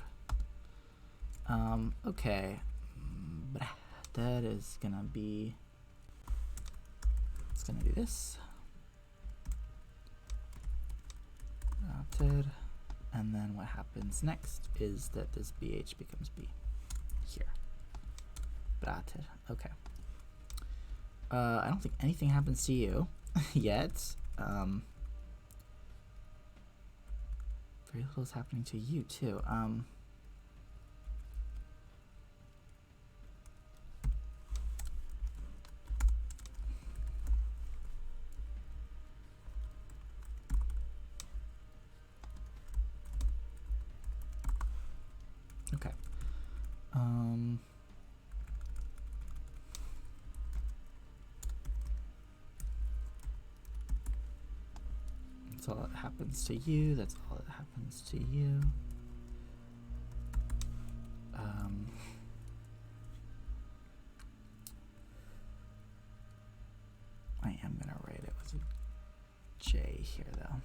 Okay, that is gonna be. It's gonna do this. And then what happens next is that this BH becomes B here. Brater. Okay. I don't think anything happens to you yet. Very little is happening to you too. Okay. That's all that happens to you. That's all that happens to you. I am gonna write it with a J here though,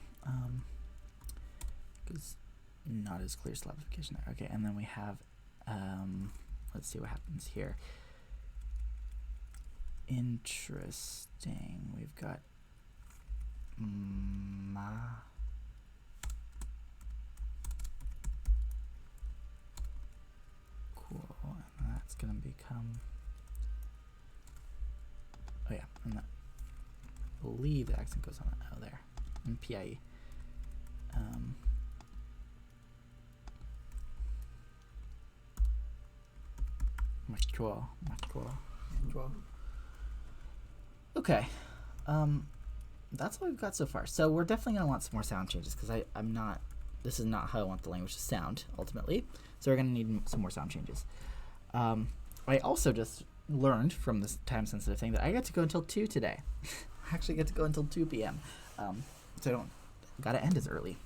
because not as clear syllabification there. Okay, and then we have, let's see what happens here. Interesting. We've got ma. Cool, and that's gonna become. Oh yeah, and that, I believe the accent goes on that. Oh, there, and PIE. Mutual. Okay. That's what we've got so far. So we're definitely going to want some more sound changes because I'm not, this is not how I want the language to sound ultimately. So we're going to need some more sound changes. I also just learned from this time sensitive thing that I get to go until 2 today. I actually get to go until 2 p.m. So I don't got to end as early.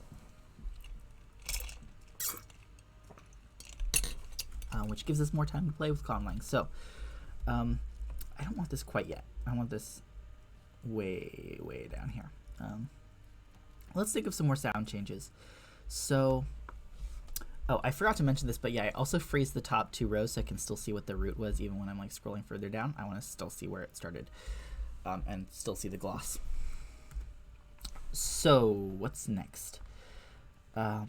Which gives us more time to play with conlang. So I don't want this quite yet. I want this way down here. Let's think of some more sound changes. So, oh, I forgot to mention this, but yeah, I also freeze the top 2 rows so I can still see what the root was even when I'm like scrolling further down. I want to still see where it started and still see the gloss. So what's next? I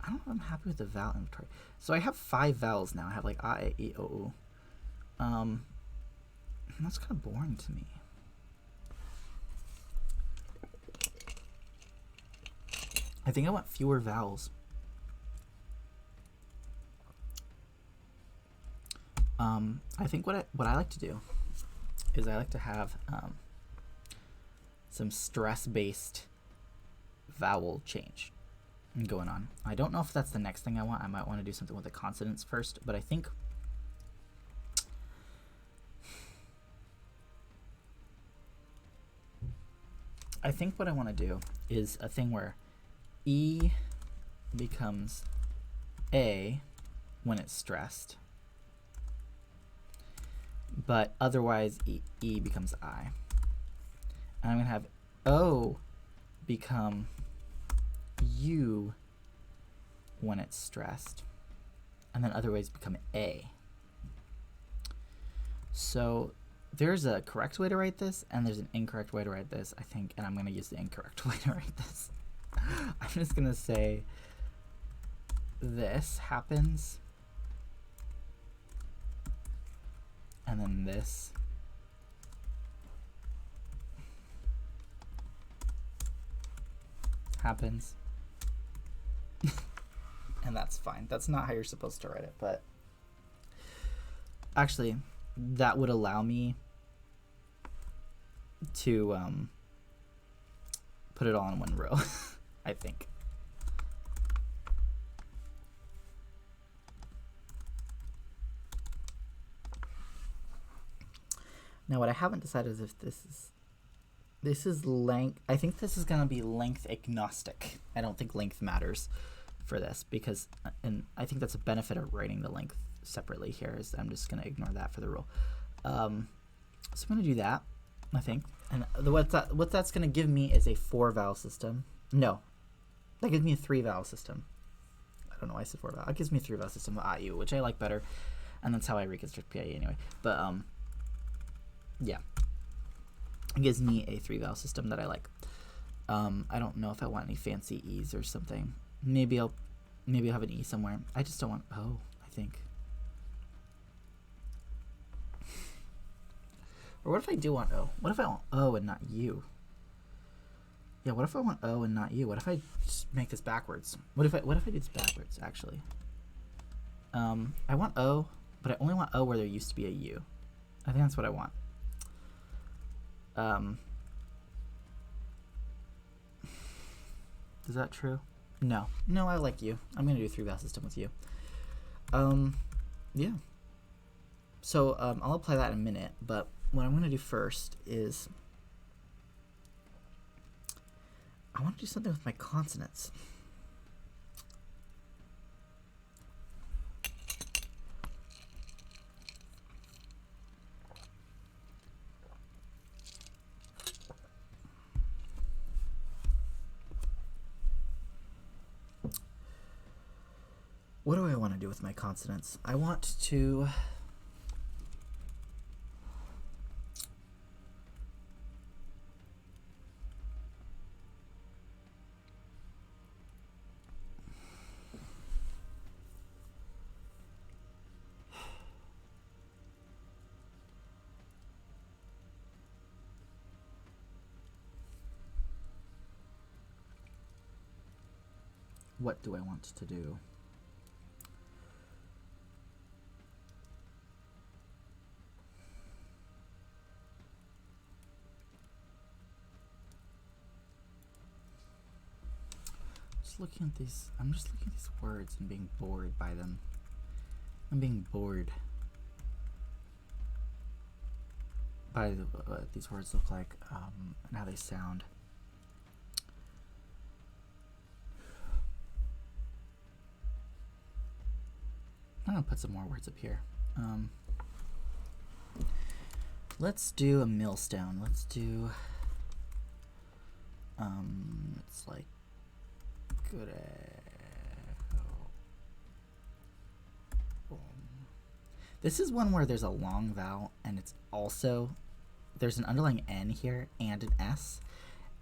don't know if I'm happy with the vowel inventory. So I have 5 vowels now. I have like A, E, O, U. That's kind of boring to me. I think I want fewer vowels. I think what I like to do is I like to have some stress-based vowel change going on. I don't know if that's the next thing I want. I might want to do something with the consonants first, but I think what I want to do is a thing where E becomes A when it's stressed, but otherwise E becomes I. And I'm going to have O become U when it's stressed, and then otherwise become A. So there's a correct way to write this, and there's an incorrect way to write this, I think, and I'm going to use the incorrect way to write this. I'm just going to say this happens, and then this happens. And that's fine. That's not how you're supposed to write it, but actually that would allow me to put it all in one row, I think. Now what I haven't decided is if this is length. I think this is going to be length agnostic. I don't think length matters for this because, and I think that's a benefit of writing the length separately here, is I'm just going to ignore that for the rule. So I'm going to do that, I think. And what that's going to give me is a 4 vowel system. No, that gives me a 3 vowel system. I don't know why I said 4 vowel. It gives me a 3 vowel system of IU, which I like better. And that's how I reconstruct PIE anyway. But yeah. It gives me a 3 vowel system that I like. I don't know if I want any fancy E's or something. Maybe I'll have an E somewhere. I just don't want O, I think. Or what if I do want O? What if I want O and not U? Yeah, what if I want O and not U? What if I just make this backwards? What if I do this backwards, actually? I want O, but I only want O where there used to be a U. I think that's what I want. Is that true? No, I like you. I'm gonna do a 3 vowel system with you. Yeah. So I'll apply that in a minute, but what I'm gonna do first is I want to do something with my consonants. What do I want to do with my consonants? I want to what do I want to do? just looking at these. I'm just looking at these words and being bored by them. I'm being bored by what these words look like and how they sound. I'm gonna put some more words up here. Let's do a millstone. Let's do it's like good. This is one where there's a long vowel and it's also there's an underlying N here and an S,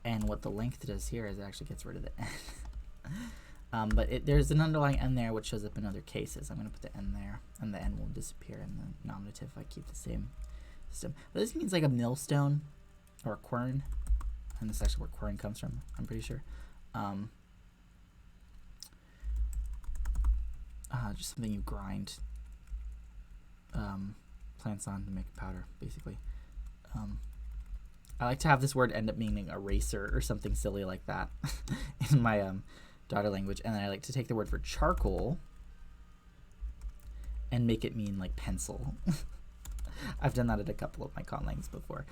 and what the length does here is it actually gets rid of the N. But there's an underlying N there which shows up in other cases. I'm going to put the N there, and the N will disappear in the nominative if I keep the same system. But this means like a millstone or a quern, and this is actually where quern comes from, I'm pretty sure. Just something you grind plants on to make powder, basically. I like to have this word end up meaning eraser or something silly like that in my daughter language, and then I like to take the word for charcoal and make it mean like pencil. I've done that at a couple of my conlangs before.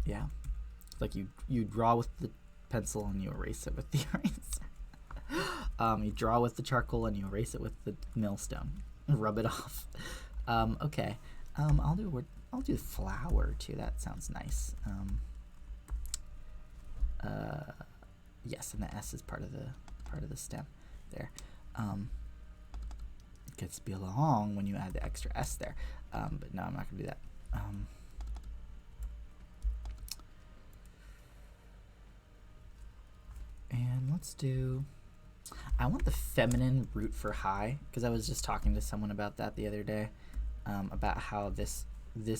Yeah, like you draw with the pencil and you erase it with the eraser. You draw with the charcoal and you erase it with the millstone. Rub it off. Okay. I'll do flower too. That sounds nice. Yes, and the S is part of the stem there. It gets to be long when you add the extra S there. But no, I'm not gonna do that. And let's do. I want the feminine root for high, because I was just talking to someone about that the other day, about how this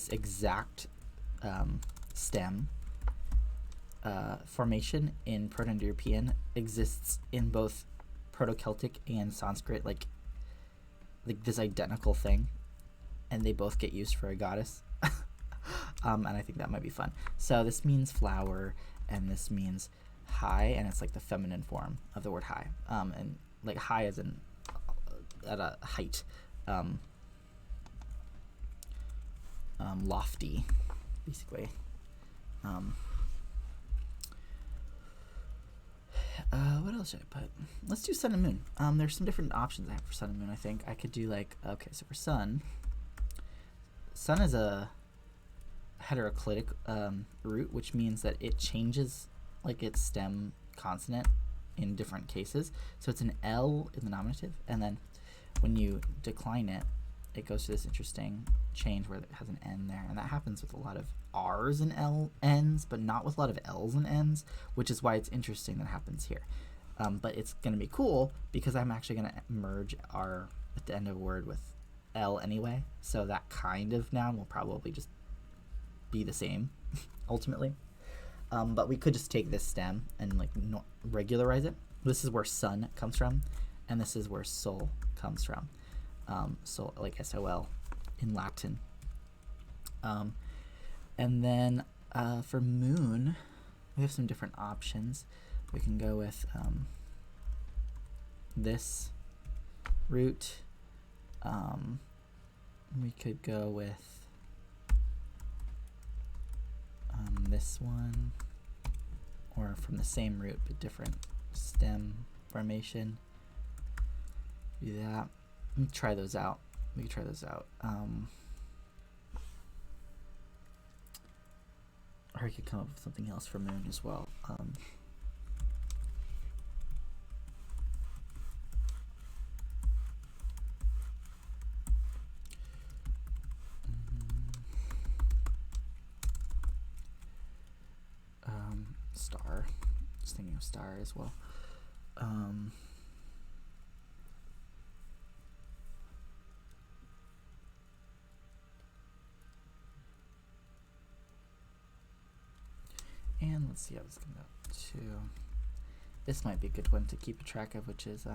exact stem formation in Proto-Indo-European exists in both Proto-Celtic and Sanskrit, like this identical thing, and they both get used for a goddess. And I think that might be fun. So this means flower, and this means high, and it's like the feminine form of the word high, and like high as in at a height, lofty, basically. What else should I put? Let's do sun and moon. There's some different options I have for sun and moon. I think I could do like, okay, so for sun is a heteroclitic root, which means that it changes like its stem consonant in different cases. So it's an L in the nominative, and then when you decline it, it goes through this interesting change where it has an N there, and that happens with a lot of R's and N's, but not with a lot of L's and N's, which is why it's interesting that happens here. But it's going to be cool because I'm actually going to merge R at the end of a word with L anyway, so that kind of noun will probably just be the same ultimately. But we could just take this stem and like regularize it. This is where sun comes from, and this is where sol comes from. So like SOL in Latin. And then for moon, we have some different options. We can go with this root. We could go with this one, or from the same root but different stem formation. Do that. Let me try those out. We can try those out. Or we could come up with something else for moon as well. Star. Just thinking of star as well. And let's see how this comes out too. This might be a good one to keep a track of, which is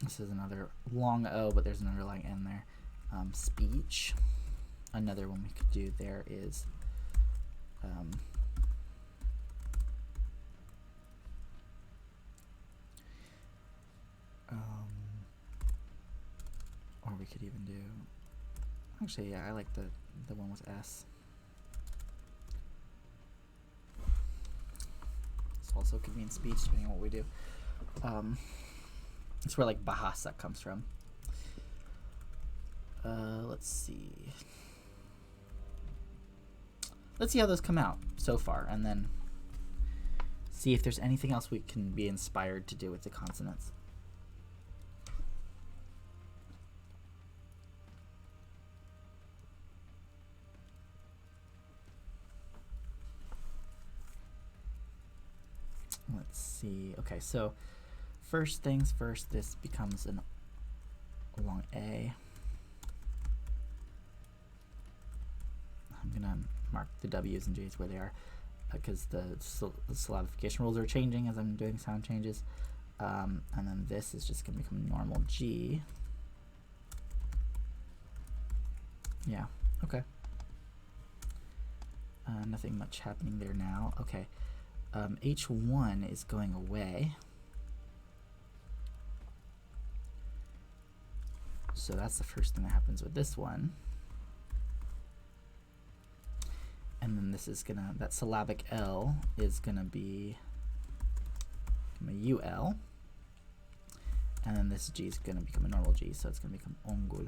this is another long O, but there's an underlying N there. Speech. Another one we could do there is Or we could even do, actually, yeah, I like the one with S. This also could mean speech, depending on what we do. It's where like Bahasa comes from. Let's see. Let's see how those come out so far, and then see if there's anything else we can be inspired to do with the consonants. Let's see. Okay, so first things first, this becomes a long A. I'm gonna mark the W's and J's where they are, because the syllabification rules are changing as I'm doing sound changes. And then this is just gonna become normal G. Yeah, okay. Nothing much happening there now. Okay. H1 is going away. So that's the first thing that happens with this one. And then this is gonna, that syllabic L is gonna be a UL. And then this G is gonna become a normal G, so it's gonna become ongul.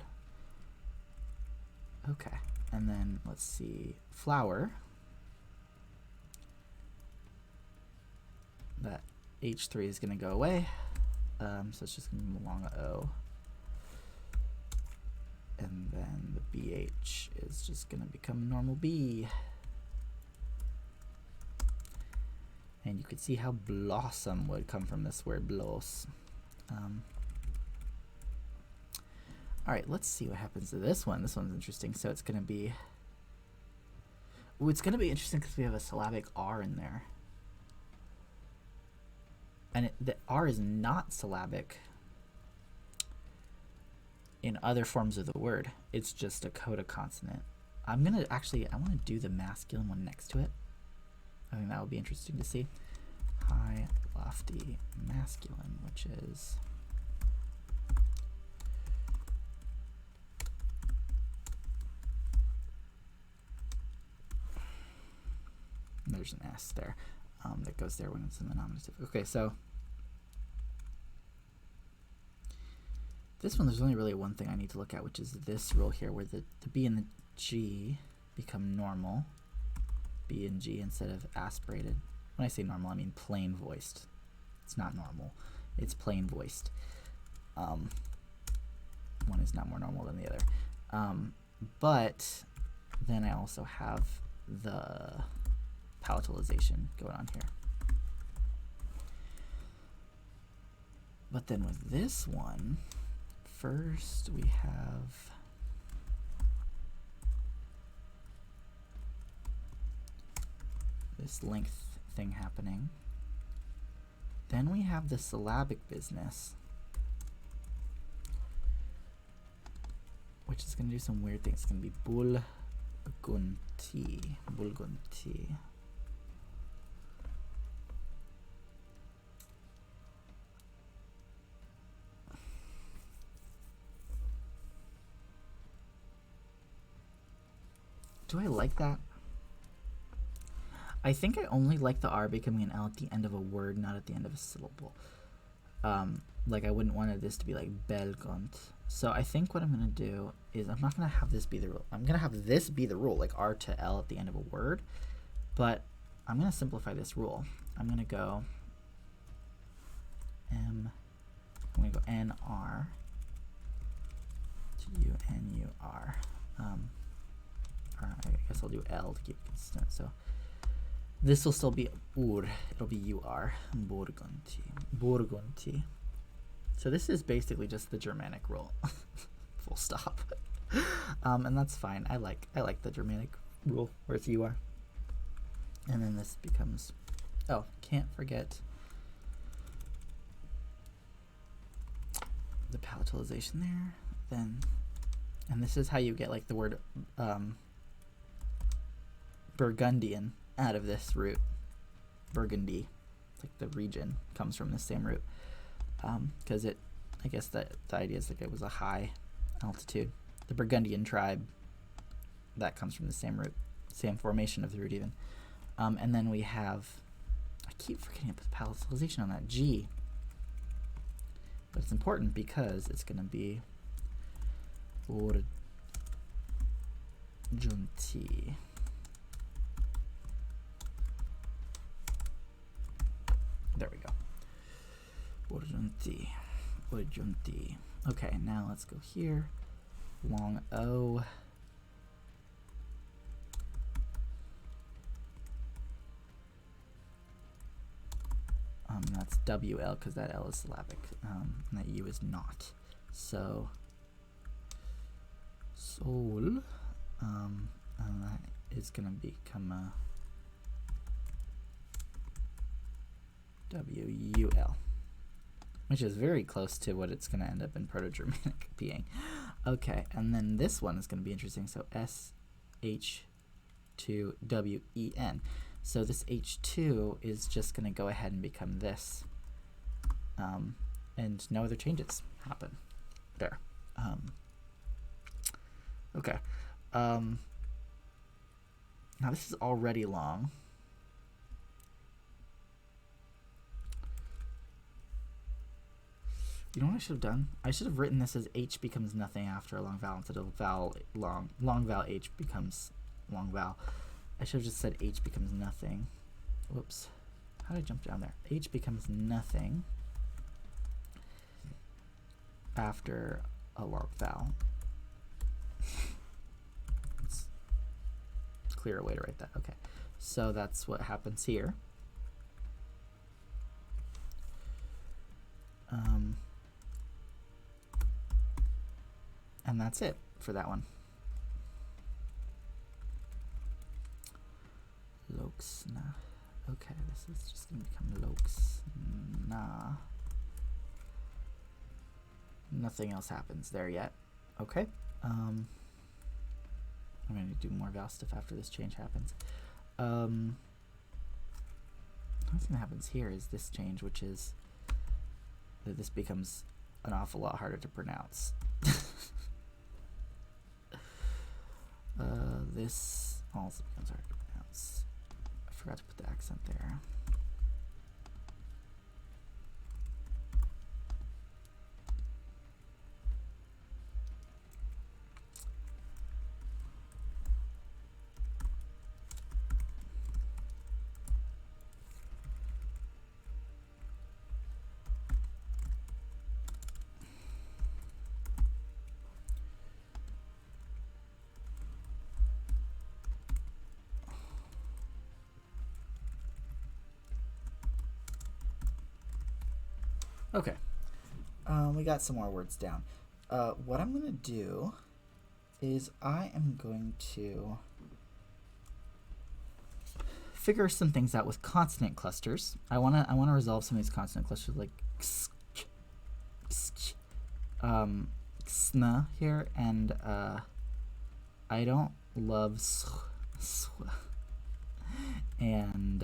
Okay, and then let's see, flower. That H3 is going to go away, so it's just going to be long O. And then the BH is just going to become normal B. And you could see how blossom would come from this word bloss. Alright, let's see what happens to this one. This one's interesting. So it's going to be... Ooh, it's going to be interesting because we have a syllabic R in there. And the R is not syllabic in other forms of the word. It's just a coda consonant. I'm gonna actually, I want to do the masculine one next to it. I think that would be interesting to see. High, lofty, masculine, which is there's an S there that goes there when it's in the nominative. Okay, so this one, there's only really one thing I need to look at, which is this rule here, where the B and the G become normal, B and G, instead of aspirated. When I say normal, I mean plain voiced. It's not normal, it's plain voiced. One is not more normal than the other. But then I also have the palatalization going on here. But then with this one, first we have this length thing happening. Then we have the syllabic business, which is going to do some weird things. It's going to be bulgunti, bulgunti. Do I like that? I think I only like the R becoming an L at the end of a word, not at the end of a syllable. Like I wouldn't want this to be like belgont. So I think what I'm going to do is I'm not going to have this be the rule. I'm going to have this be the rule, like R to L at the end of a word. But I'm going to simplify this rule. I'm going to go I'm going to go NR to UNUR. Or I guess I'll do L to keep it consistent. So this will still be ur. It'll be UR. Burgunti. Burgunti. So this is basically just the Germanic rule. Full stop. And that's fine. I like the Germanic rule where it's UR. And then this becomes, oh, can't forget the palatalization there. Then, and this is how you get like the word Burgundian out of this root. Burgundy, like the region, comes from the same root. Because I guess the idea is like it was a high altitude. The Burgundian tribe, that comes from the same root, same formation of the root even. And then we have, I keep forgetting to put the palatalization on that G, but it's important because it's going to be Orjunti. There we go. Orjunti. Orjunti. Okay, now let's go here. Long O. That's WL because that L is syllabic, and that U is not. So, soul, and that is going to become a WUL, which is very close to what it's going to end up in Proto-Germanic being. Okay, and then this one is going to be interesting. So SH2WEN. So this H2 is just going to go ahead and become this. And no other changes happen there. Okay. Now this is already long. You know what I should have done? I should have written this as H becomes nothing after a long vowel instead of long vowel H becomes long vowel. I should have just said H becomes nothing. Whoops. How did I jump down there? H becomes nothing after a long vowel. It's a clearer way to write that. Okay. So that's what happens here. And that's it for that one. Loksna. Okay, this is just going to become Loksna. Nothing else happens there yet. Okay. I'm going to do more vowel stuff after this change happens. The only thing that happens here is this change, which is that this becomes an awful lot harder to pronounce. This also becomes hard to pronounce. I forgot to put the accent there. Okay, we got some more words down. What I'm going to do is I am going to figure some things out with consonant clusters. I want to resolve some of these consonant clusters, like xna here, and I don't love and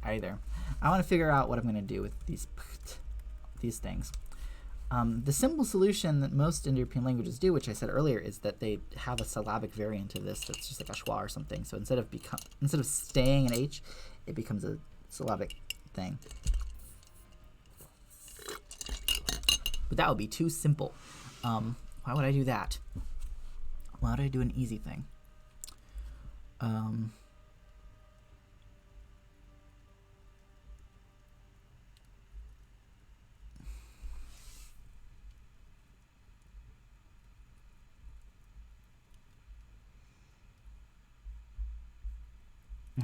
either. I want to figure out what I'm going to do with these things. The simple solution that most Indo-European languages do, which I said earlier, is that they have a syllabic variant of this that's just like a schwa or something. So instead of staying an H, it becomes a syllabic thing. But that would be too simple. Why would I do that? Why would I do an easy thing?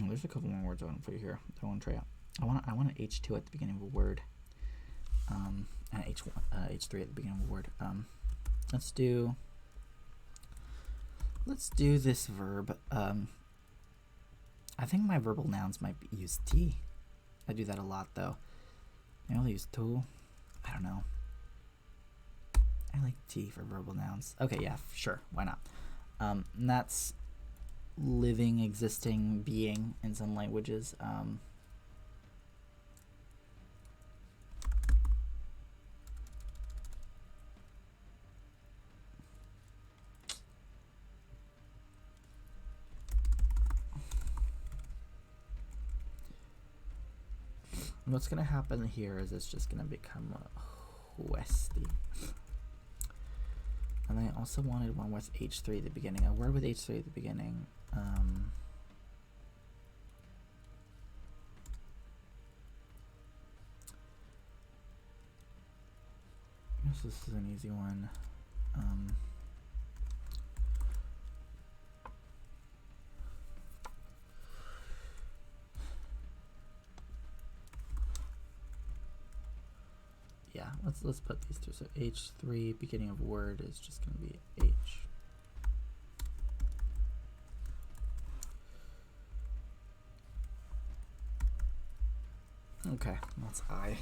There's a couple more words I want to put here that I want to try out. I want an H2 at the beginning of a word, and H3 at the beginning of a word. Let's do this verb. I think my verbal nouns might use T. I do that a lot though. Maybe I'll use to. I don't know. I I like T for verbal nouns. Okay, yeah, sure, why not? And that's living, existing, being in some languages. What's going to happen here is it's just going to become a Westy. And I also wanted one with H3 at the beginning. A word with H3 at the beginning. I guess this is an easy one. Yeah, let's put these two. So H3 beginning of word is just going to be H. Okay, that's I.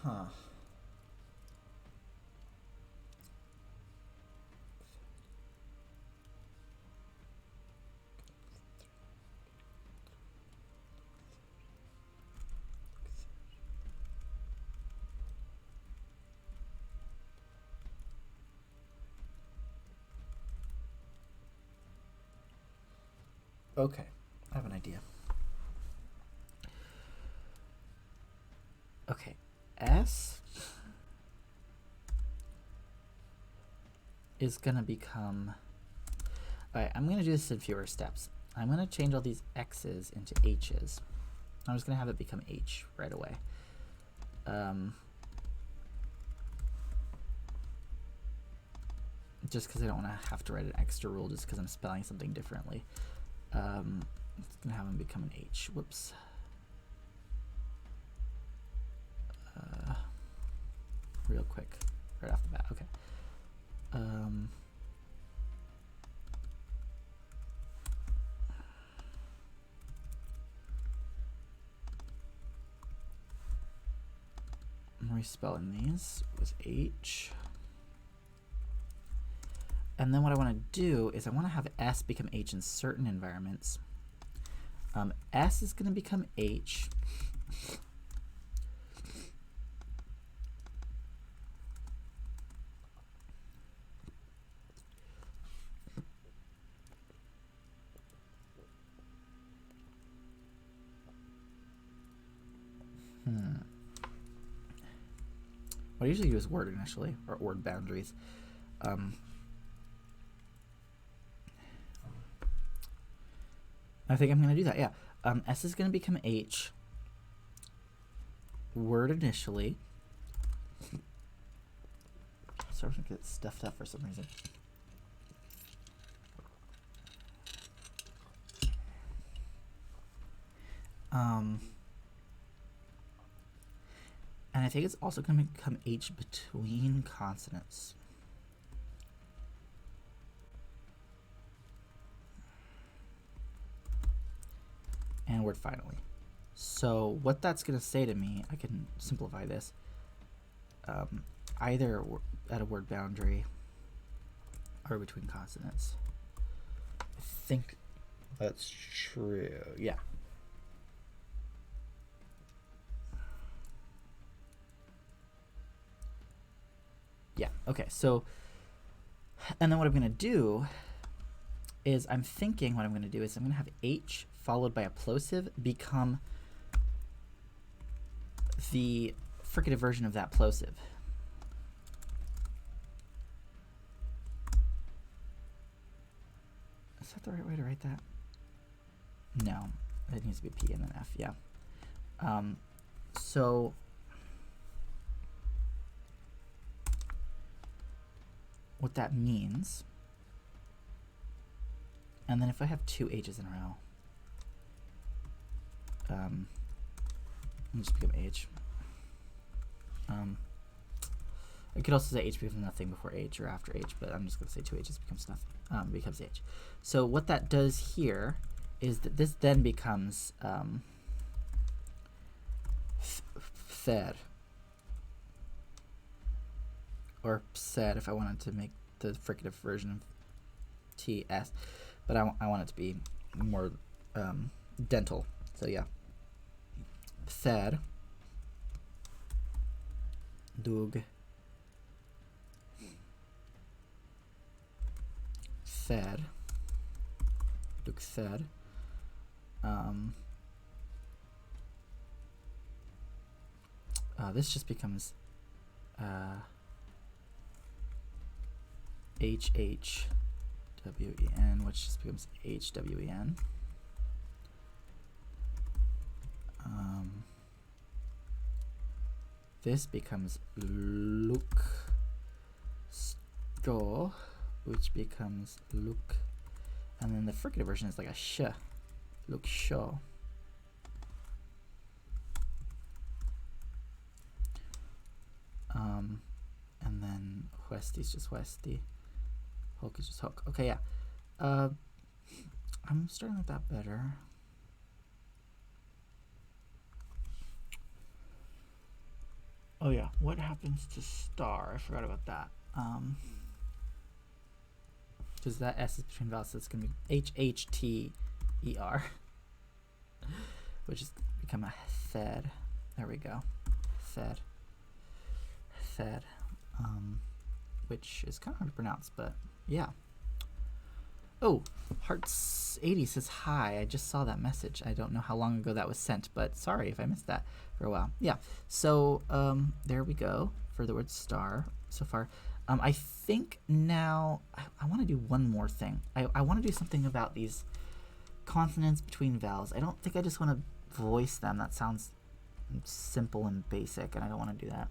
Huh. Okay, I have an idea. Okay, S is going to become... Alright, I'm going to do this in fewer steps. I'm going to change all these X's into H's. I'm just going to have it become H right away. Just because I don't want to have to write an extra rule just because I'm spelling something differently. It's going to have them become an H. Whoops. Real quick, right off the bat. Okay. I'm respelling these with H. And then what I want to do is I want to have S become H in certain environments. S is going to become H. What I usually do is word initially, or word boundaries. I think I'm going to do that, yeah. S is going to become H. Word initially. Sorry, I'm going to get stuffed up for some reason. And I think it's also going to become H between consonants. And word finally. So what that's going to say to me, I can simplify this, either at a word boundary or between consonants. I think that's true, yeah. Yeah, okay, so, and then what I'm going to do is I'm thinking what I'm going to do is I'm going to have H followed by a plosive become the fricative version of that plosive. Is that the right way to write that? No, it needs to be a P and an F, yeah. So what that means, and then if I have two H's in a row, I'll just become H. I could also say H becomes nothing before H or after H, but I'm just going to say 2 H's becomes nothing, becomes H. So what that does here is that this then becomes ther, or pser if I wanted to make the fricative version of TS, but I want it to be more dental. So yeah, pser, dug, ther, dug ther. This just becomes HHWEN, which just becomes HWEN. This becomes look sto, which becomes look, and then the fricative version is like a sh, look sho. And then Westy is just Westy. Hulk is just Hulk. Okay, yeah. I'm starting with that better. Oh yeah, what happens to star? I forgot about that. Because that S is between vowels, so it's going to be HHTER, which is become a thed. There we go. Thed. Thed. Which is kind of hard to pronounce, but yeah. Oh, Hearts80 says hi. I just saw that message. I don't know how long ago that was sent, but sorry if I missed that for a while. Yeah, so there we go for the word star so far. I think now I want to do one more thing. I want to do something about these consonants between vowels. I don't think I just want to voice them. That sounds simple and basic, and I don't want to do that.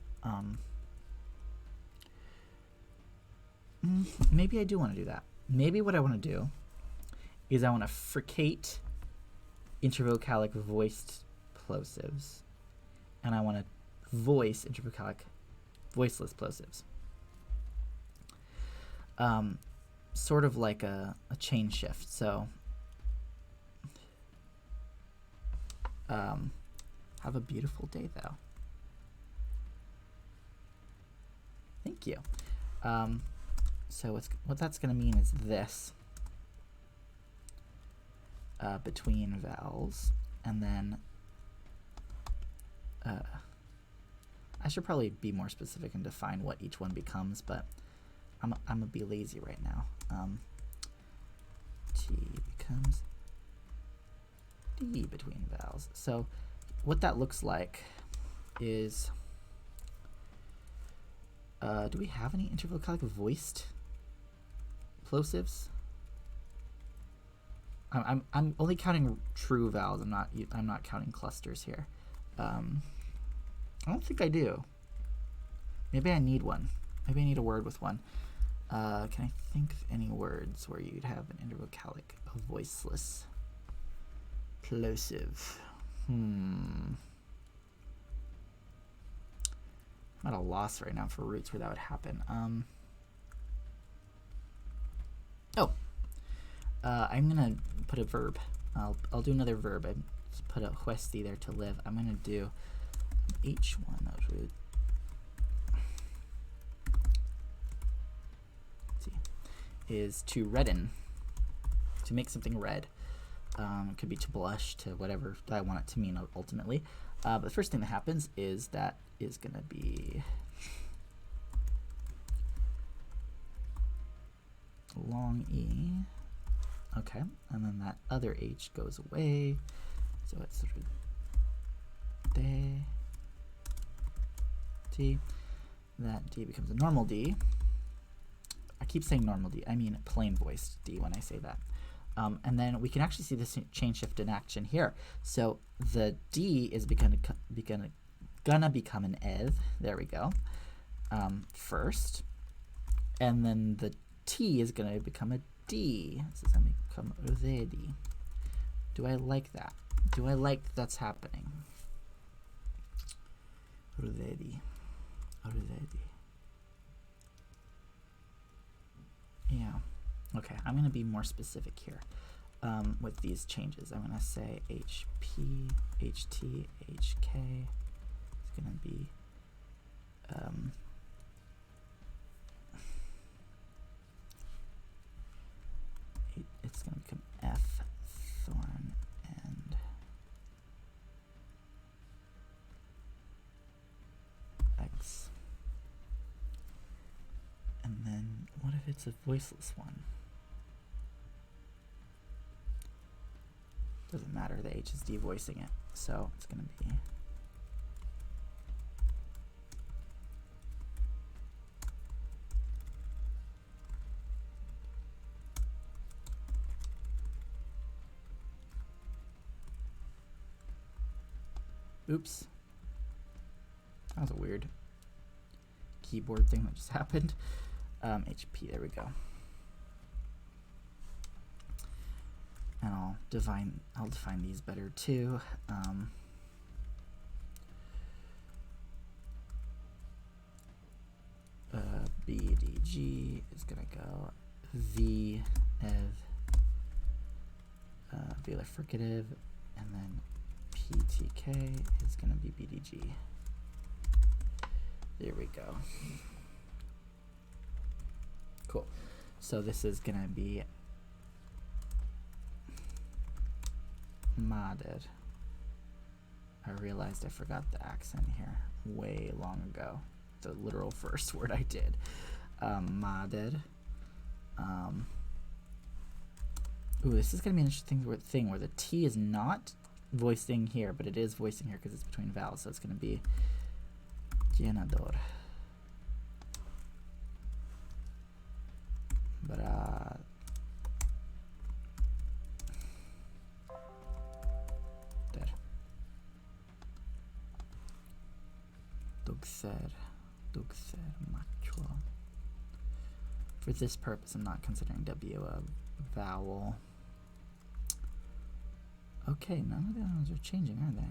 Maybe I do want to do that. Maybe what I want to do is I want to fricate intervocalic voiced plosives, and I want to voice intervocalic voiceless plosives. Sort of like a chain shift. So have a beautiful day, though. Thank you. So what that's going to mean is this, between vowels, and then I should probably be more specific and define what each one becomes, but I'm gonna be lazy right now. T becomes D between vowels. So what that looks like is, do we have any intervocalic voiced plosives? I'm only counting true vowels. I'm not counting clusters here. I don't think I do. Maybe I need one. Maybe I need a word with one. Can I think of any words where you'd have an intervocalic voiceless plosive? I'm at a loss right now for roots where that would happen. I'm gonna put a verb. I'll do another verb. I just put a huesti there to live. I'm gonna do H1. That was really. Let's see, is to redden, to make something red. It could be to blush, to whatever I want it to mean ultimately. But the first thing that happens is that is gonna be long E. Okay, and then that other H goes away, so it's sort of D, T. That D becomes a normal D. I keep saying normal D, I mean plain voiced D when I say that. And then we can actually see this chain shift in action here. So the D is gonna become an eth. There we go. First, and then the T is gonna become a D. This is gonna become redi. Do I like that? Do I like that's happening? Redi. Redi. Okay, I'm going to be more specific here with these changes. I'm going to say HP, HT, HK. It's going to be it's going to become F, Thorn, and X. And then what if it's a voiceless one? Doesn't matter, the H is devoicing it, so it's going to be oops. That was a weird keyboard thing that just happened. HP, there we go. And I'll define these better too. BDG is gonna go V ev velar fricative, and then PTK is gonna be BDG. There we go. Cool. So this is gonna be modded. I realized I forgot the accent here way long ago. The literal first word I did. Modded. Ooh, this is gonna be an interesting thing where the T is not voicing here, but it is voicing here because it's between vowels. So it's gonna be llenador. Dugser macho. For this purpose, I'm not considering W a vowel. Okay, none of the others are changing, are they?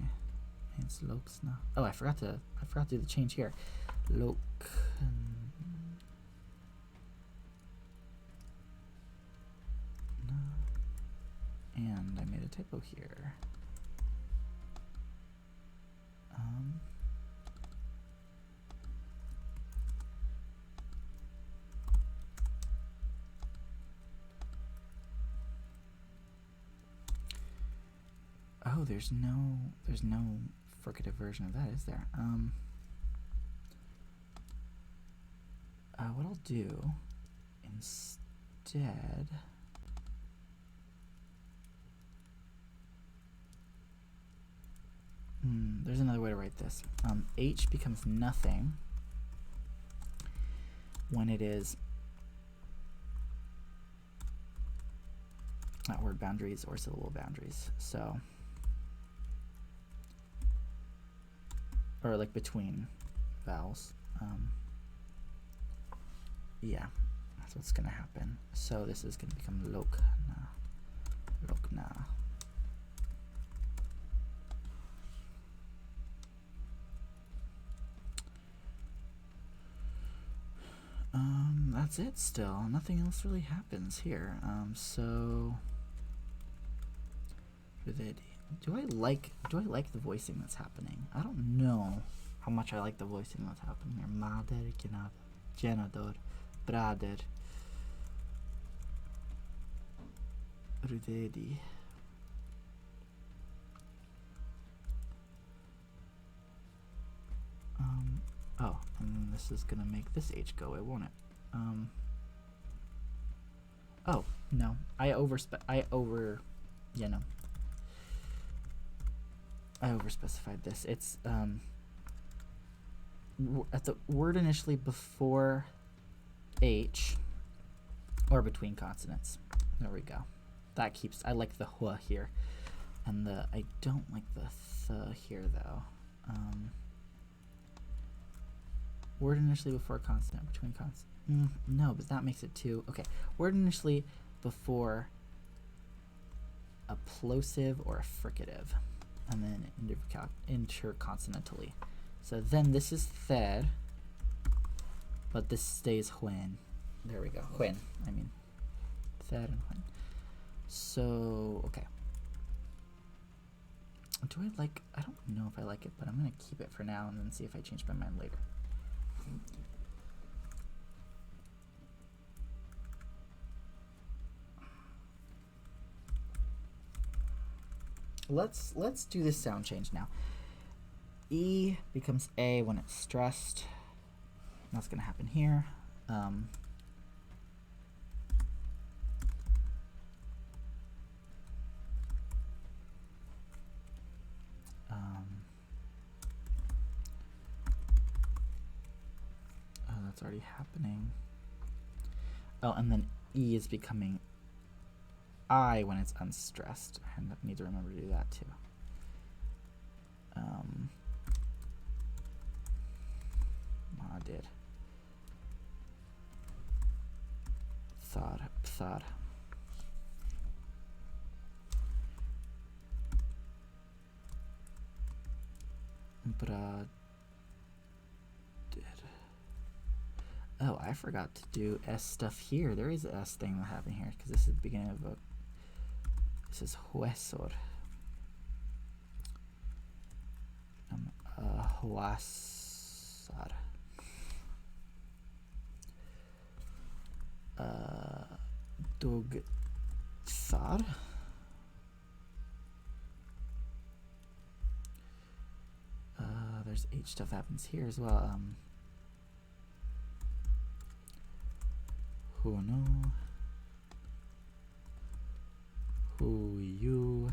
It's lokes now. Oh, I forgot to do the change here. Lok. And I made a typo here. Oh, there's no fricative version of that, is there? What I'll do instead. There's another way to write this. H becomes nothing when it is not word boundaries or syllable boundaries. So, or like between vowels. Yeah, that's what's gonna happen. So this is gonna become lokna. Lokna. That's it still. Nothing else really happens here. So do I like the voicing that's happening? I don't know how much I like the voicing that's happening here. Mader, genador, brader, rudedi. Oh, and then this is gonna make this H go away, won't it? Oh no, I overspecified this. It's at the word initially before H or between consonants. There we go. That keeps. I like the hua here, and I don't like the th here though. Word initially before consonant, between consonant. No, but that makes it two. Okay, word initially before a plosive or a fricative, and then interconsonantally. So then this is ther, but this stays when. There we go. When, I mean, So, okay. Do I like, I don't know if I like it, but I'm going to keep it for now and then see if I change my mind later. Let's do this sound change now. E becomes A when it's stressed. That's going to happen here. Oh, that's already happening. Oh, and then E is becoming I when it's unstressed. I need to remember to do that too. I did. Thought. But did. Oh, I forgot to do S stuff here. There is a S thing that happened here because this is the beginning of a. This is huesor. Huasar. Dugthar. There's H stuff happens here as well. Who no? Who you?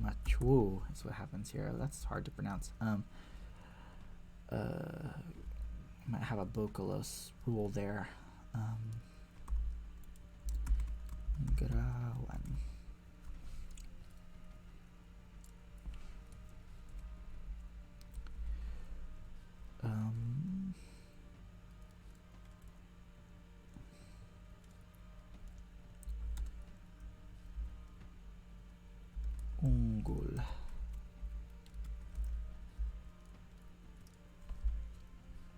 Machu is what happens here. That's hard to pronounce. Might have a Bokolos rule there. Grawan. Ungul.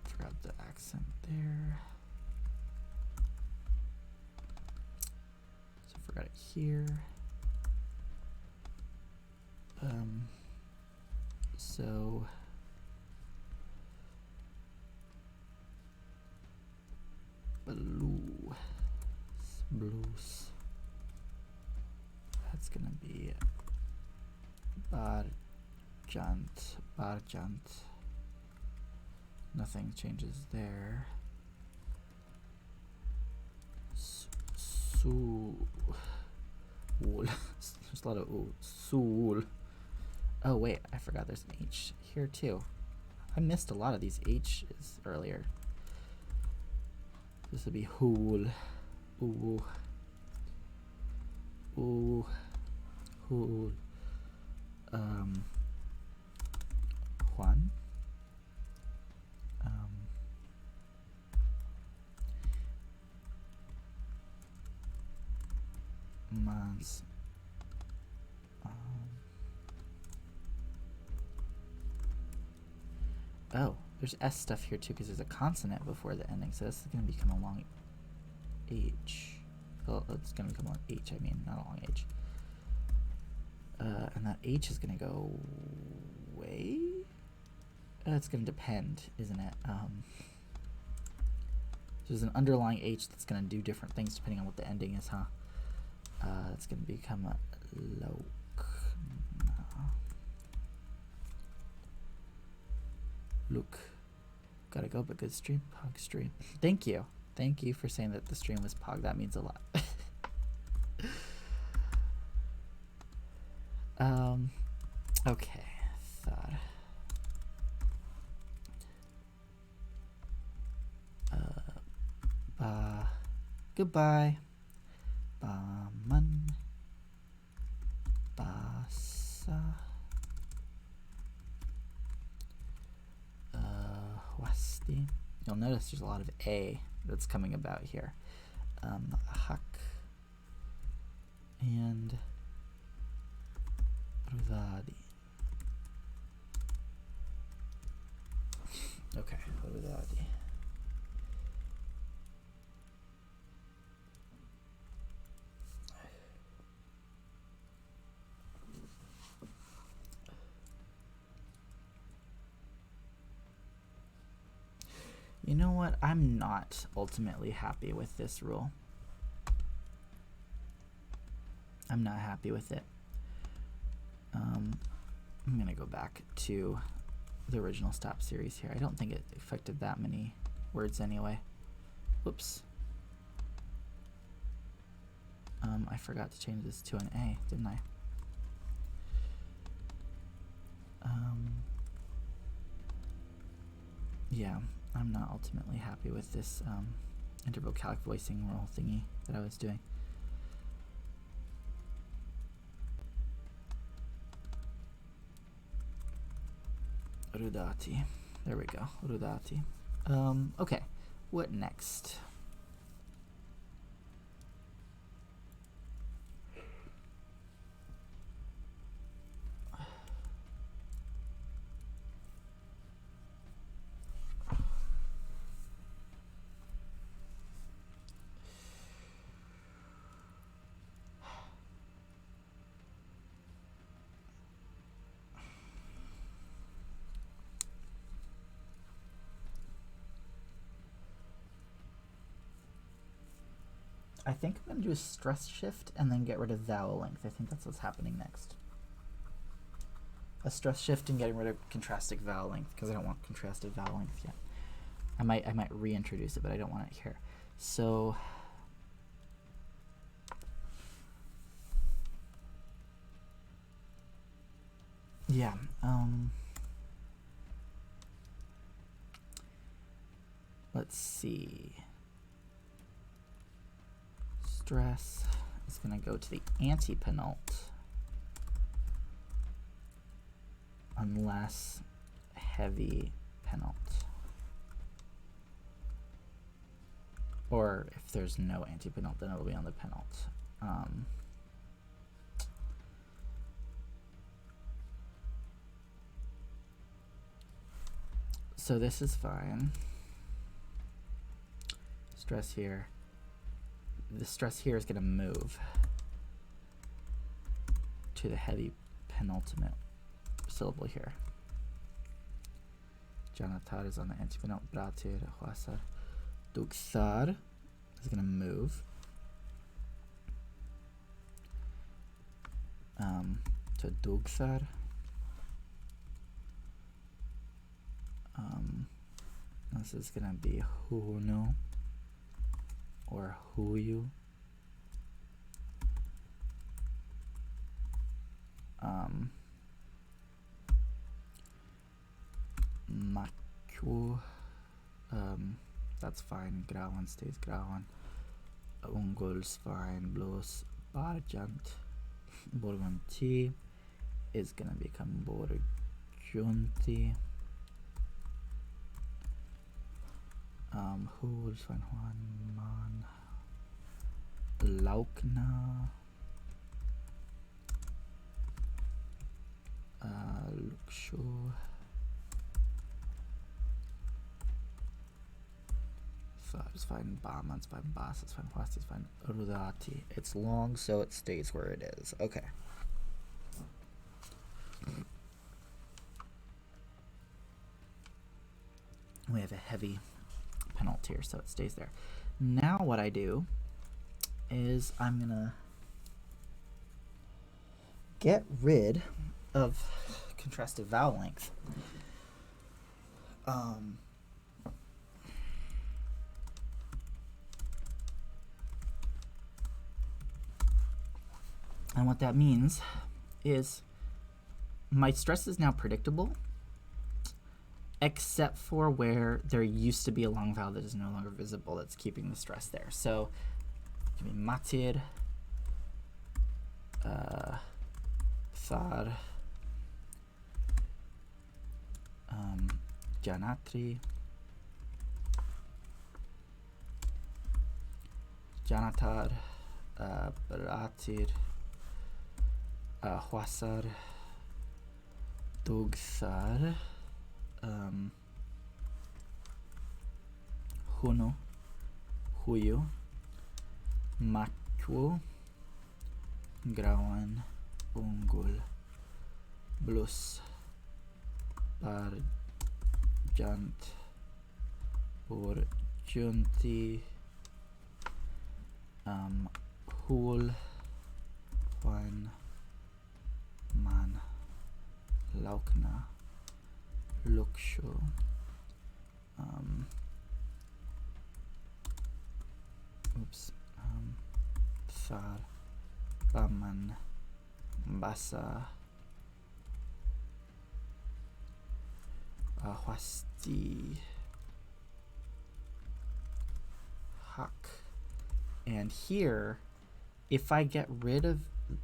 Forgot the accent there. So forgot it here. So blues. That's gonna be Barjant. Nothing changes there. There's a lot of Sul. Oh wait, I forgot there's an H here too. I missed a lot of these H's earlier. This would be Hul. Ooh. Hul. Juan. Mans. Oh, there's S stuff here too because there's a consonant before the ending, so this is going to become a long H. Well, it's going to become a long H, I mean, not a long H. And that H is going to go way? It's going to depend, isn't it? There's an underlying H that's going to do different things depending on what the ending is, huh? It's going to become a loc. Look. Gotta go, but good stream. Pog stream. Thank you. Thank you for saying that the stream was Pog. That means a lot. Okay. Thought. Goodbye. Man. Basa. Wasti. You'll notice there's a lot of A that's coming about here. Hak. And Rudadi. Rudati. You know what? I'm not ultimately happy with this rule. I'm not happy with it. I'm going to go back to the original stop series here. I don't think it affected that many words anyway. Whoops. I forgot to change this to an A, didn't I? Yeah, I'm not ultimately happy with this interval calc voicing rule thingy that I was doing. Rudati. There we go. Rudati. Okay. What next? I think I'm going to do a stress shift and then get rid of vowel length. I think that's what's happening next. A stress shift and getting rid of contrastive vowel length because I don't want contrastive vowel length yet. I might reintroduce it, but I don't want it here. So yeah, let's see. Stress is going to go to the antepenult unless heavy penult. Or if there's no antepenult, then it'll be on the penult. So this is fine. Stress here. The stress here is going to move to the heavy penultimate syllable here. Janatar is on the antepenult. Bratir, Huasar. Duksar is going to move to Duksar. This is going to be Huno or Huyu. Maku. That's fine. Grawan stays Grawan. Ungul's fine. Blås Barjant. Borganti is gonna become Borgunti. Who's fine? Juan Man. Laukna. Lukshu. It's fine. Barman's fine. Bas is fine. Huasti is fine. Rudati. It's long, so it stays where it is. Okay. We have a heavy penalty here, so it stays there. Now what I do is I'm gonna get rid of contrastive vowel length. And what that means is my stress is now predictable, except for where there used to be a long vowel that is no longer visible that's keeping the stress there. So give me matir, thar, janatri, janatar, baratir, huasar, dugsar, Huno, huyu, maku, grawan, unggul, blus, barjant, urjunti, hul, juan, man, laukna, lukshu, thar, baman, basa, hwasti, hak. And here, if I get rid of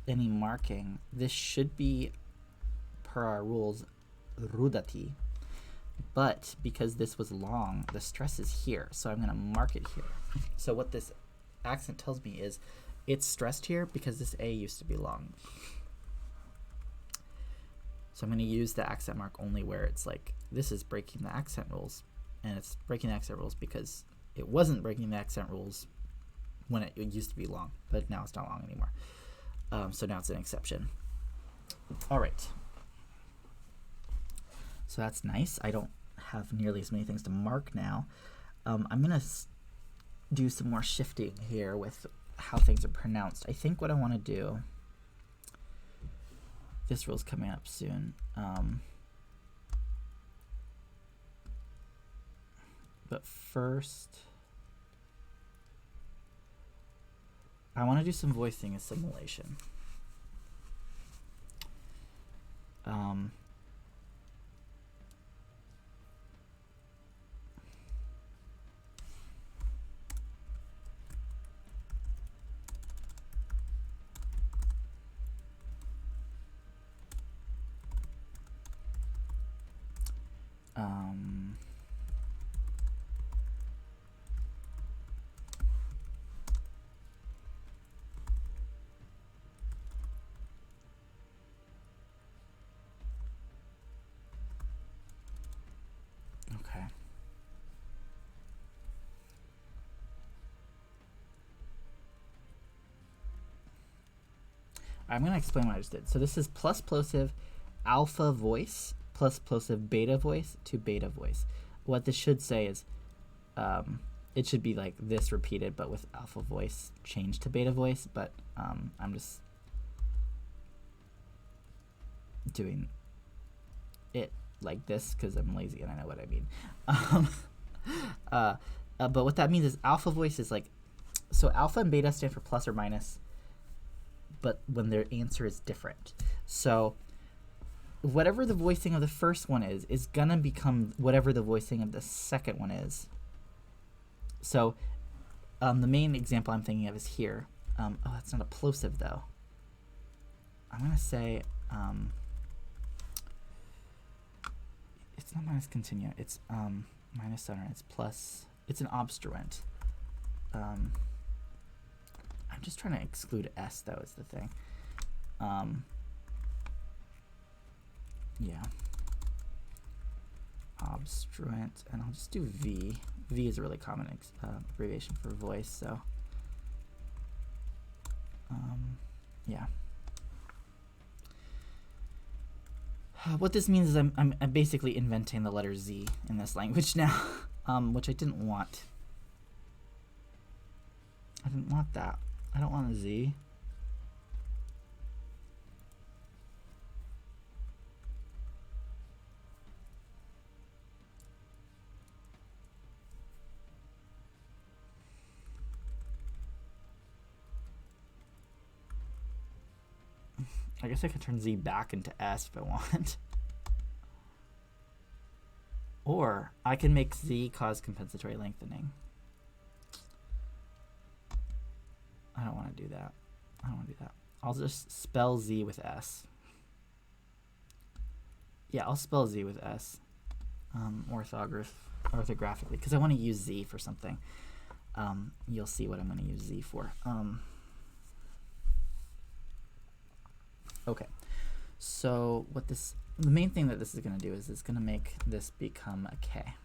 any marking, this should be, per our rules, rudati. But because this was long, the stress is here, so I'm going to mark it here. So what this accent tells me is it's stressed here because this A used to be long. So I'm going to use the accent mark only where it's like, this is breaking the accent rules. And it's breaking the accent rules because it wasn't breaking the accent rules when it used to be long, but now it's not long anymore. So now it's an exception. All right. So that's nice. I don't have nearly as many things to mark now. I'm going to do some more shifting here with how things are pronounced. I think what I want to do, this rule's coming up soon. But first, I want to do some voicing assimilation. Okay. I'm going to explain what I just did. So this is plus plosive alpha voice plus plosive beta voice to beta voice. What this should say is it should be like this repeated, but with alpha voice changed to beta voice. But I'm just doing it like this because I'm lazy and I know what I mean. But what that means is alpha voice is like, so alpha and beta stand for plus or minus, but when their answer is different. So whatever the voicing of the first one is gonna become whatever the voicing of the second one is. So the main example I'm thinking of is here. Oh, that's not a plosive though. I'm gonna say it's not minus continua. It's minus center. It's plus. It's an obstruent. I'm just trying to exclude S though. Is the thing. Yeah. Obstruent, and I'll just do V. V is a really common abbreviation for voice. So yeah. What this means is I'm basically inventing the letter Z in this language now, which I didn't want. I didn't want that. I don't want a Z. I guess I could turn Z back into S if I want. Or I can make Z cause compensatory lengthening. I don't want to do that. I don't want to do that. I'll just spell Z with S. Yeah, I'll spell Z with S orthographically because I want to use Z for something. You'll see what I'm going to use Z for. Okay, so what the main thing that this is going to do is it's going to make this become a K.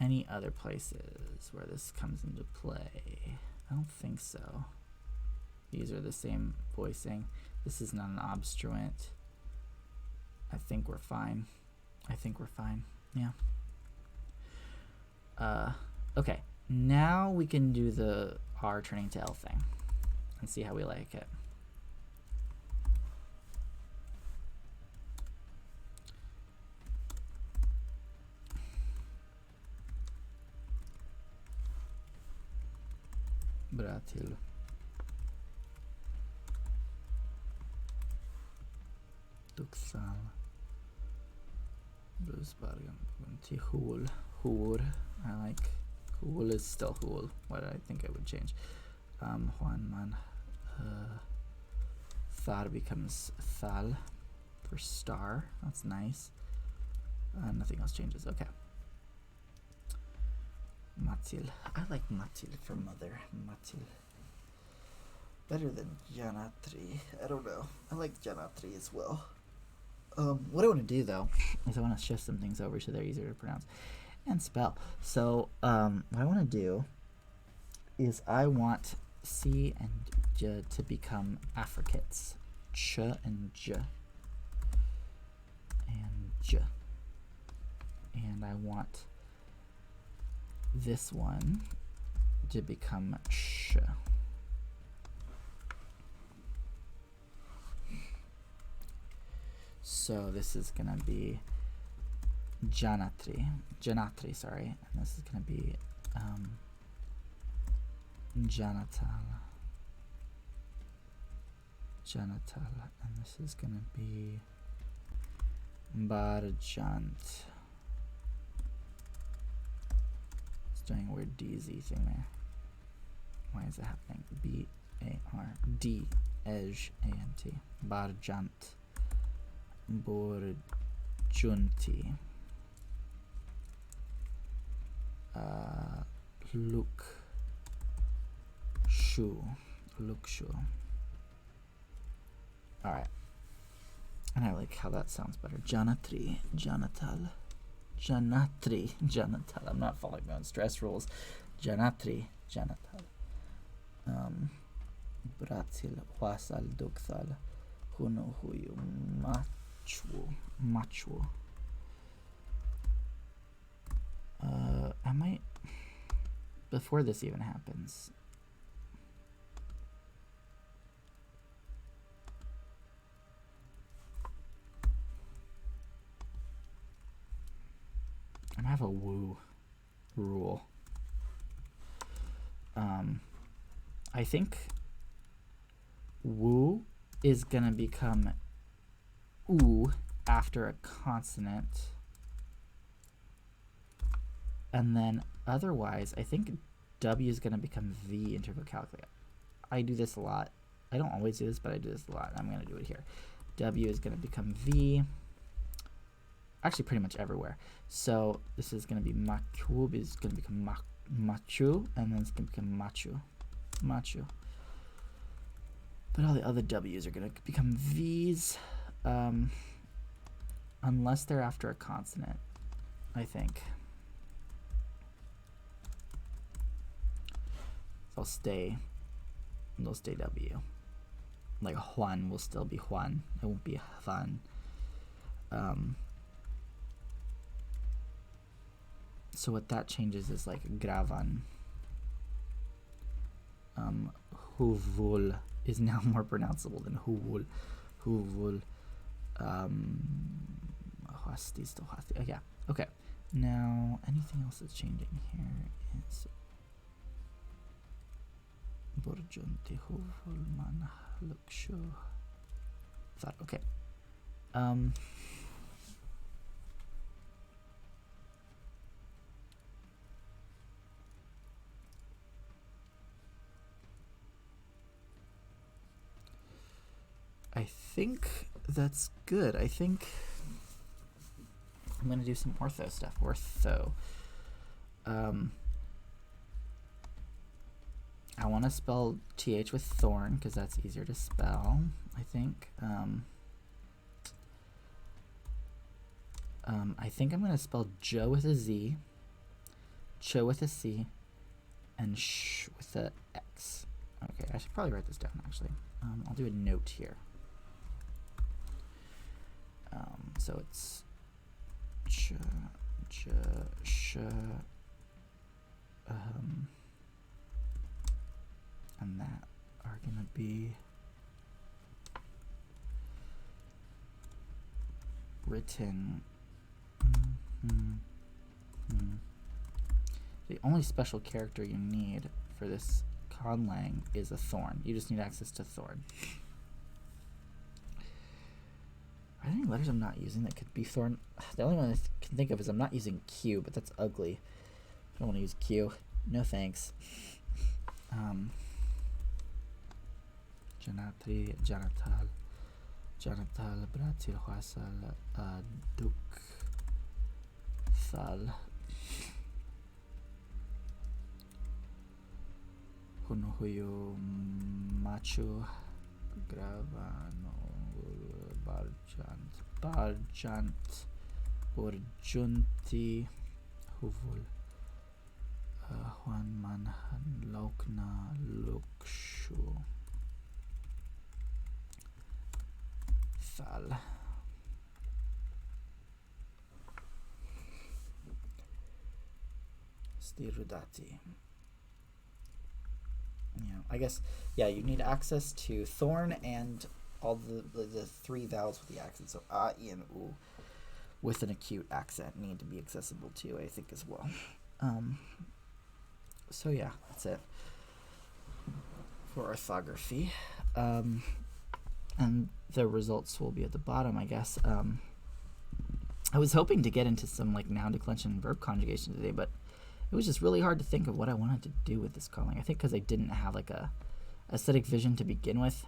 any other places where this comes into play? I don't think so. These are the same voicing. This is not an obstruent. I think we're fine. I think we're fine. Yeah. Okay. Now we can do the R turning to L thing and see how we like it. Bratil. Duxal. Brusbergen. Tihul. Hur. I like. Hul is still Hul. What I think I would change. Juanman. Thar becomes Thal for star. That's nice. Nothing else changes. Okay. Matil. I like Matil for mother. Matil. Better than Janatri. I don't know. I like Janatri as well. What I want to do though is I want to shift some things over so they're easier to pronounce and spell. So what I want to do is I want C and J to become affricates. Ch and J. And J. And I want this one to become sh. So this is gonna be Janatri, sorry, and this is gonna be Janatal, and this is gonna be Barjant. Doing a weird DZ thing there. Why is it happening? B-A-R-D A-N-T. Barjant. Borjunti. Lukshu. Alright. And I like how that sounds better. Janatri. Janatal. I'm not following my own stress rules. Janatri. Bratil. Huasal. Dukthal. Huno. Huyu. Machu. I might, before this even happens, I'm gonna have a woo rule. I think woo is gonna become oo after a consonant, and then otherwise I think W is going to become V in intervocalic. I do this a lot. I don't always do this, but I do this a lot. I'm going to do it here. W is going to become V, actually pretty much everywhere. So this is going to be Machu, is going to become Machu, and then it's going to become Machu. But all the other W's are going to become V's, unless they're after a consonant, I think. They'll stay W. Like Juan will still be Juan. It won't be Juan. So what that changes is like Gravan. Huvul is now more pronounceable than Huvul. Hasti still Hasti. Oh, yeah. Okay. Now anything else that's changing here is Borjunti Huvul Manahlukshu. That okay. I think that's good. I think I'm gonna do some ortho stuff. I want to spell TH with thorn because that's easier to spell, I think. I think I'm going to spell Joe with a Z. ch with a C, and sh with a X. Okay, I should probably write this down actually. I'll do a note here. So it's ch, sh, and that are gonna be written. The only special character you need for this conlang is a thorn. You just need access to thorn. Are there any letters I'm not using that could be thorn? The only one I can think of is I'm not using Q, but that's ugly. I don't want to use Q. No thanks. Janatri, Janatal, Bratil, Huasal, Duk, Thal, Hunuhuyo, Machu, Gravano, Barjant, Urjunti, Huvul, Juan Manhan, Lokna, Lukshu, Thal. Stirudati. Yeah, I guess, yeah, you need access to thorn and all the three vowels with the accent. So a, I, and u with an acute accent need to be accessible to, I think, as well. So yeah, that's it for orthography. And the results will be at the bottom, I guess. I was hoping to get into some like noun declension and verb conjugation today, but it was just really hard to think of what I wanted to do with this calling. I think because I didn't have like a aesthetic vision to begin with.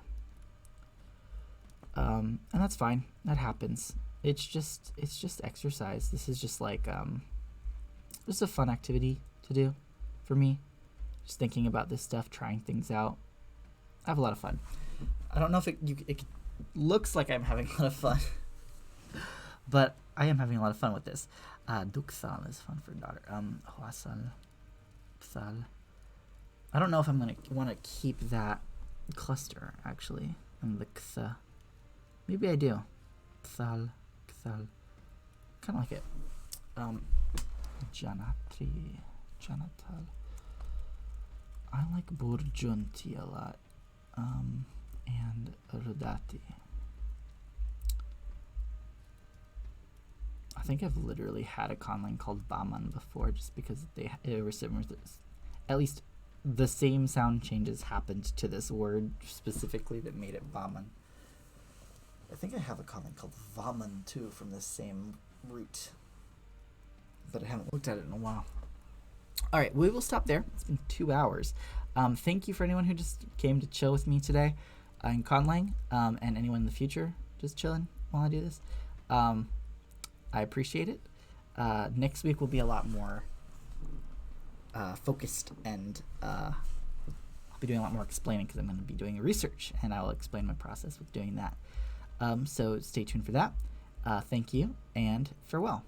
And that's fine. That happens. It's just exercise. This is just like just a fun activity to do for me. Just thinking about this stuff, trying things out. I have a lot of fun. I don't know if it looks like I'm having a lot of fun, but I am having a lot of fun with this. Duksal is fun for daughter. Huasal, Psal. I don't know if I'm gonna want to keep that cluster actually, and the Ktha. Maybe I do. Psal, Kthal. Kind of like it. Janatri, Janatal. I like Burjunti a lot. And Rudati. I think I've literally had a conlang called Baman before, just because they were similar. At least the same sound changes happened to this word specifically that made it Baman. I think I have a conlang called Vaman too from the same root, but I haven't looked at it in a while. All right, we will stop there. It's been 2 hours. Thank you for anyone who just came to chill with me today in conlang, and anyone in the future just chilling while I do this. I appreciate it. Next week will be a lot more focused, and I'll be doing a lot more explaining because I'm going to be doing research, and I'll explain my process with doing that. So stay tuned for that. Thank you, and farewell.